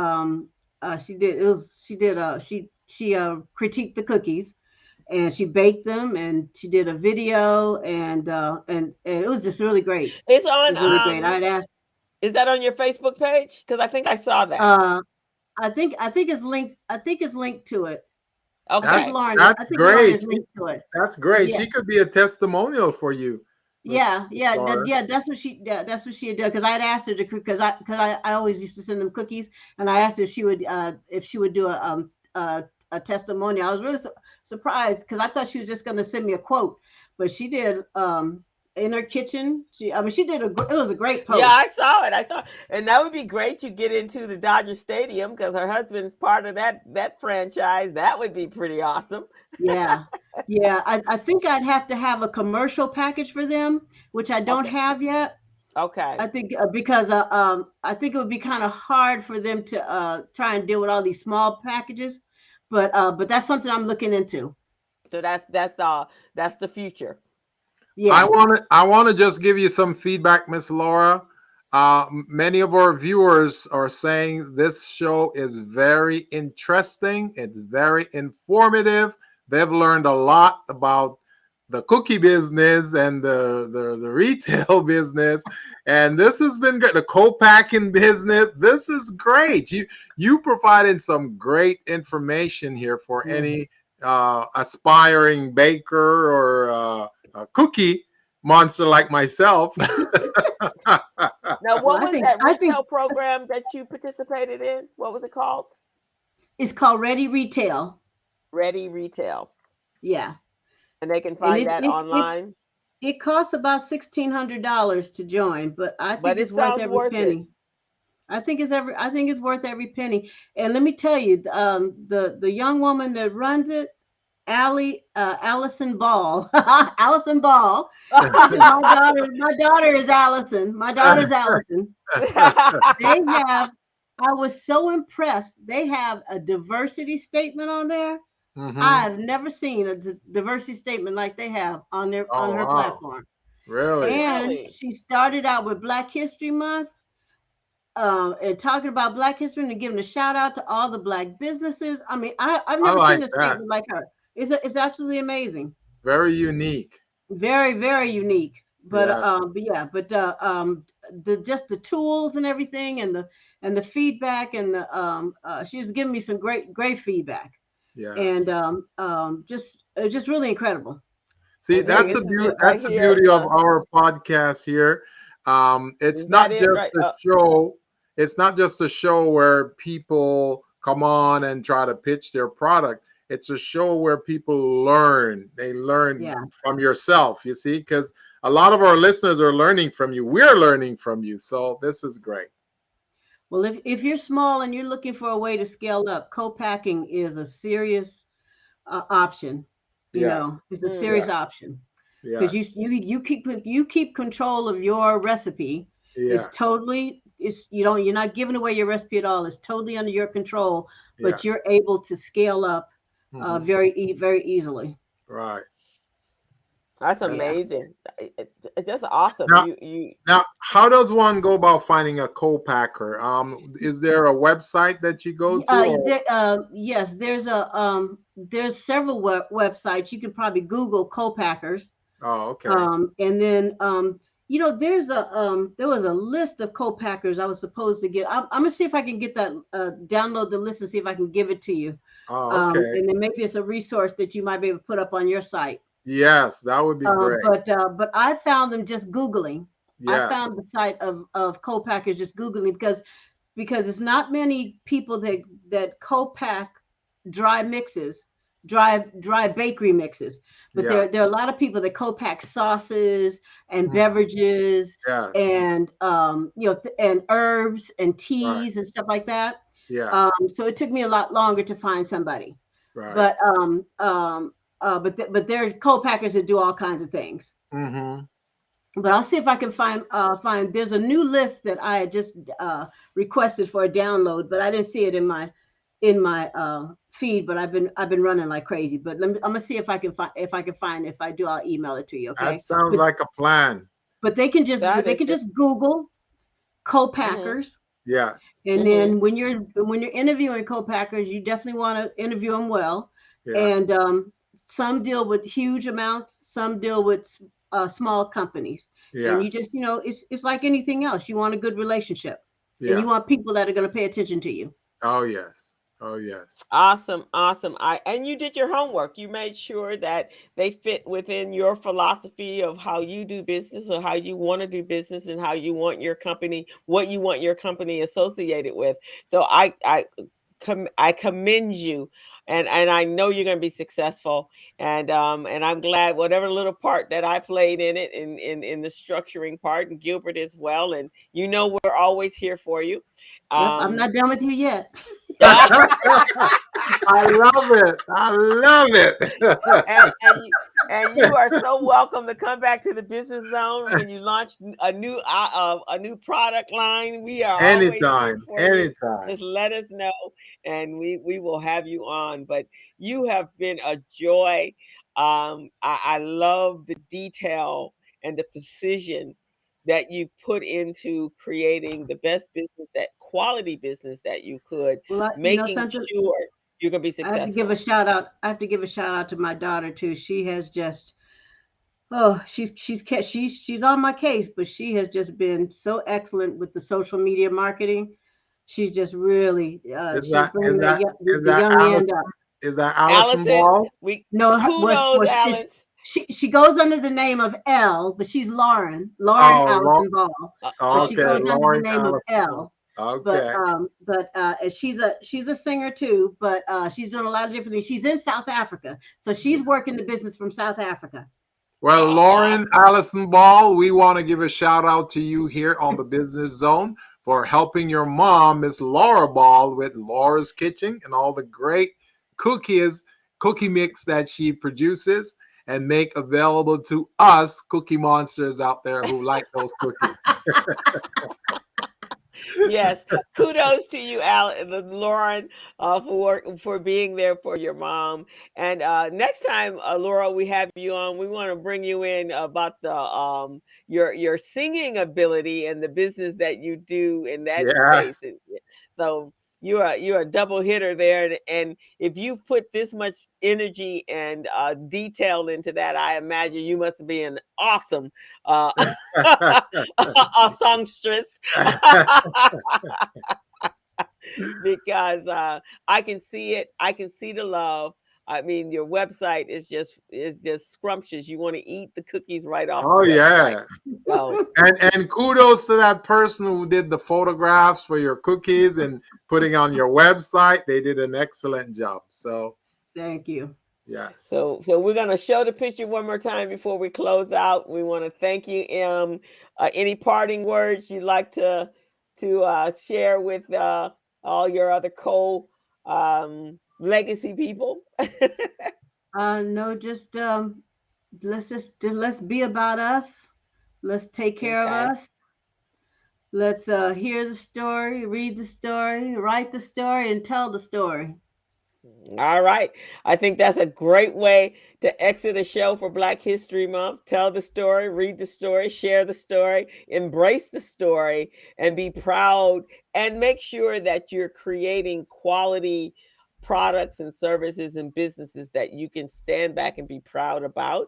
critiqued the cookies, and she baked them, and she did a video, and it was just really great. It's on. It was really great. I'd asked. Is that on your Facebook page? Because I think I saw that. I think it's linked. I think it's linked to it. Okay, that's great. Linked to it. That's great. Yeah. She could be a testimonial for you. That's what she had done, because I had asked her to, because I always used to send them cookies, and I asked her if she would do a testimonial. I was really surprised, because I thought she was just going to send me a quote, but she did in her kitchen. It was a great post. Yeah, I saw it. And that would be great to get into the Dodger Stadium, because her husband's part of that franchise. That would be pretty awesome. Yeah. I think I'd have to have a commercial package for them, which I don't have yet. Okay. I think because I think it would be kind of hard for them to try and deal with all these small packages, but that's something I'm looking into. So that's the future. Yeah. I want to just give you some feedback, Miss Laura. Many of our viewers are saying this show is very interesting. It's very informative. They've learned a lot about the cookie business and the retail business, and this has been good. The co-packing business. This is great. You provided some great information here for any aspiring baker or a cookie monster like myself. Now, what was that retail program that you participated in? What was it called? It's called Ready Retail. Ready Retail. Yeah. And they can find that online. It costs about $1,600 to join, but I think it's worth every penny. I think it's worth every penny. And let me tell you, the young woman that runs it, Allison Ball. Allison Ball. My daughter is Allison. My daughter's Allison. I was so impressed. They have a diversity statement on there. I've never seen a diversity statement like they have on her platform. Really? And she started out with Black History Month, and talking about Black history and giving a shout out to all the Black businesses. I mean, I've never seen a statement like her. It's absolutely amazing. Very unique. Very, very unique. But just the tools and everything, and the feedback, and she's given me some great feedback. Yeah. And just really incredible. See, that's the beauty of our podcast here. It's not just a show. It's not just a show where people come on and try to pitch their product. It's a show where people learn. They learn from yourself, you see, because a lot of our listeners are learning from you. We're learning from you. So this is great. Well, if you're small and you're looking for a way to scale up, co-packing is a serious option. You know, it's a serious option, because you keep control of your recipe. You're not giving away your recipe at all. It's totally under your control. but Yes. you're able to scale up Hmm. very easily. Right. That's That's Yeah. amazing. It's just awesome. now. You Now, how does one go about finding a co-packer? Is there a website that you go to, or Yes, there's several websites. You can probably Google co-packers. oh, okay. And then there was a list of co-packers I was supposed to get. I'm gonna see if I can get that, download the list and see if I can give it to you. Oh, okay. And then maybe it's a resource that you might be able to put up on your site. Yes, that would be great. But I found them just Googling. I Yes. found the site of co-packers just Googling, because it's not many people that co-pack dry mixes, dry bakery mixes, but Yeah. there are a lot of people that co-pack sauces and Mhm. beverages Yes. and and herbs and Right. teas and stuff like that. Yes. So it took me a lot longer to find somebody, Right. but but there are co-packers that do all kinds of things. Mm-hmm. But I'll see if I can find. There's a new list that I had just requested for a download, but I didn't see it in my feed. But I've been running like crazy. But I'm gonna see if I can find, if I do, I'll email it to you. That Okay. sounds like a plan. But that they is can just just Google hmm co-packers, Yes. and hmm then when you're interviewing co-packers, you definitely want to interview them well. Yeah. And some deal with huge amounts, some deal with small companies. And you Yes. just, it's like anything else. You want a good relationship, and you want Yes. people that are going to pay attention to you. Oh, yes. Oh, yes. awesome, awesome. And you did your homework. You made sure that they fit within your philosophy of how you do business or how you want to do business and how you want your company, what you want your company associated with. So I commend you, and I know you're going to be successful. And I'm glad whatever little part that I played in it, in the structuring part, and Gilbert as well. And we're always here for you. Yep, I'm Um, not done with you yet. I love it. I love it. and and you and you are so welcome to come back to the business zone when you launch a new product line. We are always here Anytime. for you. Anytime. Just let us know, and we will have you on. But you have been a joy. I love the detail and the precision that you've put into creating the best business, that quality business that you could, Well, making something. sure you're going to be I have to give a successful. shout out. I have to give a shout out to my daughter too. She has just, oh, she's on my case, but she has just been so excellent with the social media marketing. She's just really, Is she's that bringing is that is the that young end Allison? up. Is that Allison Allison, Ball? we No, kudos, is Alice. she goes under the name of L, but she's Lauren Oh, Allison Ball, but she okay, goes under the Lauren name of Allison Ball. L. But Okay. and she's a singer too, but she's doing a lot of different things. She's in South Africa, so she's working the business from South Africa. Well, Oh, Lauren awesome. Allison Ball, we want to give a shout out to you here on the Business Zone for helping your mom, Miss Laura Ball, with Laura's Kitchen and all the great cookie mix that she produces and make available to us cookie monsters out there who like those cookies. Yes, kudos to you, Lauren, for being there for your mom. And next time, Laura, we have you on, we want to bring you in about the your singing ability and the business that you do in that space. Yes. So you're a double hitter there, and if you put this much energy and detail into that, I imagine you must be an awesome uh, a songstress. Because I can see it. I can see the love. I mean, your website is just scrumptious. You want to eat the cookies right off the Oh website. yeah. So And kudos to that person who did the photographs for your cookies and putting on your website. They did an excellent job. So Thank you. yes. so we're gonna show the picture one more time before we close out. We want to thank you. Any parting words you'd like to share with all your other legacy people? No, just let's be about us. Let's take care of Okay. us. Let's hear the story, read the story, write the story, and tell the story. All right. I think that's a great way to exit a show for Black History Month. Tell the story, read the story, share the story, embrace the story, and be proud. And make sure that you're creating quality products and services and businesses that you can stand back and be proud about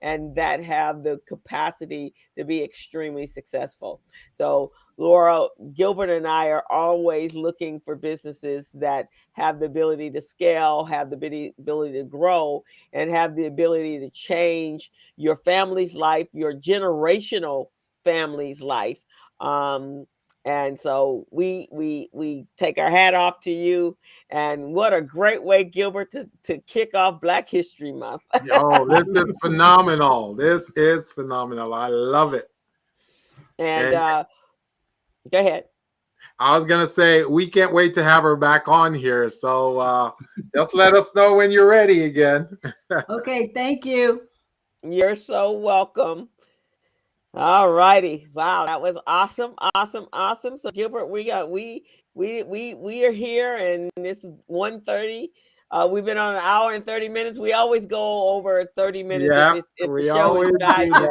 and that have the capacity to be extremely successful. So, Laura, Gilbert and I are always looking for businesses that have the ability to scale, have the ability to grow, and have the ability to change your family's life, your generational family's life. And so we take our hat off to you. And what a great way, Gilbert, to kick off Black History Month. Oh, this is phenomenal. This is phenomenal. I love it. And go ahead. I was going to say, we can't wait to have her back on here. So just let us know when you're ready again. Okay, thank you. You're so welcome. All righty. Wow, that was awesome, awesome, awesome. So Gilbert, we are here, and this is 1:30. We've been on an hour and 30 minutes. We always go over 30 minutes if the show is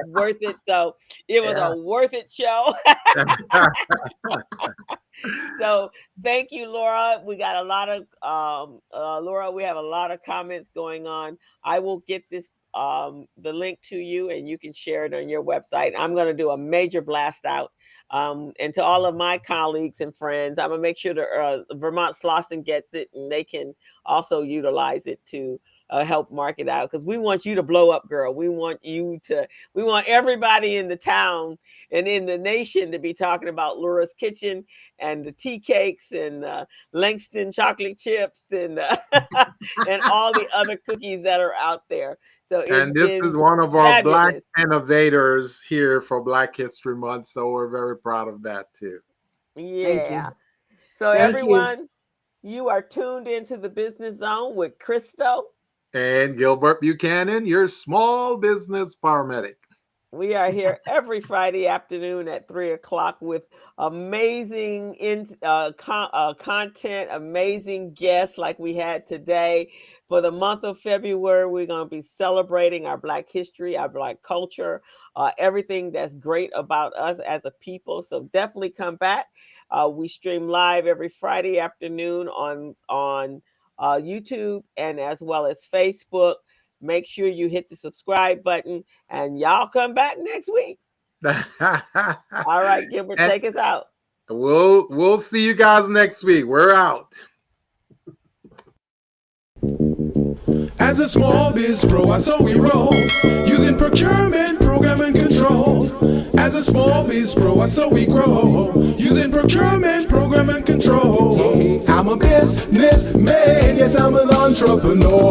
worth it. So it was a worth it show. So thank you, Laura. We got a lot of Laura, we have a lot of comments going on. I will get this the link to you and you can share it on your website. I'm going to do a major blast out. And to all of my colleagues and friends, I'm gonna make sure the Vermont Slauson gets it and they can also utilize it to help market out, because we want you to blow up, girl. We want everybody in the town and in the nation to be talking about Lura's Kitchen and the tea cakes and Langston chocolate chips and and all the other cookies that are out there. So and this is one of our Black innovators here for Black History Month. So we're very proud of that too. Yeah. So everyone, you are tuned into the Business Zone with Crystal and Gilbert Buchanan, your small business paramedic. We are here every Friday afternoon at 3:00 with amazing content, amazing guests like we had today. For the month of February, we're going to be celebrating our Black history, our Black culture, everything that's great about us as a people. So definitely come back. We stream live every Friday afternoon on YouTube and as well as Facebook. Make sure you hit the subscribe button and y'all come back next week. All right, Gilbert, take us out. We'll see you guys next week. We're out. As a small biz pro, I saw we roll, using procurement, program, and control. As a small biz pro, I saw we grow, using procurement, program, and control. I'm a businessman, yes, I'm an entrepreneur.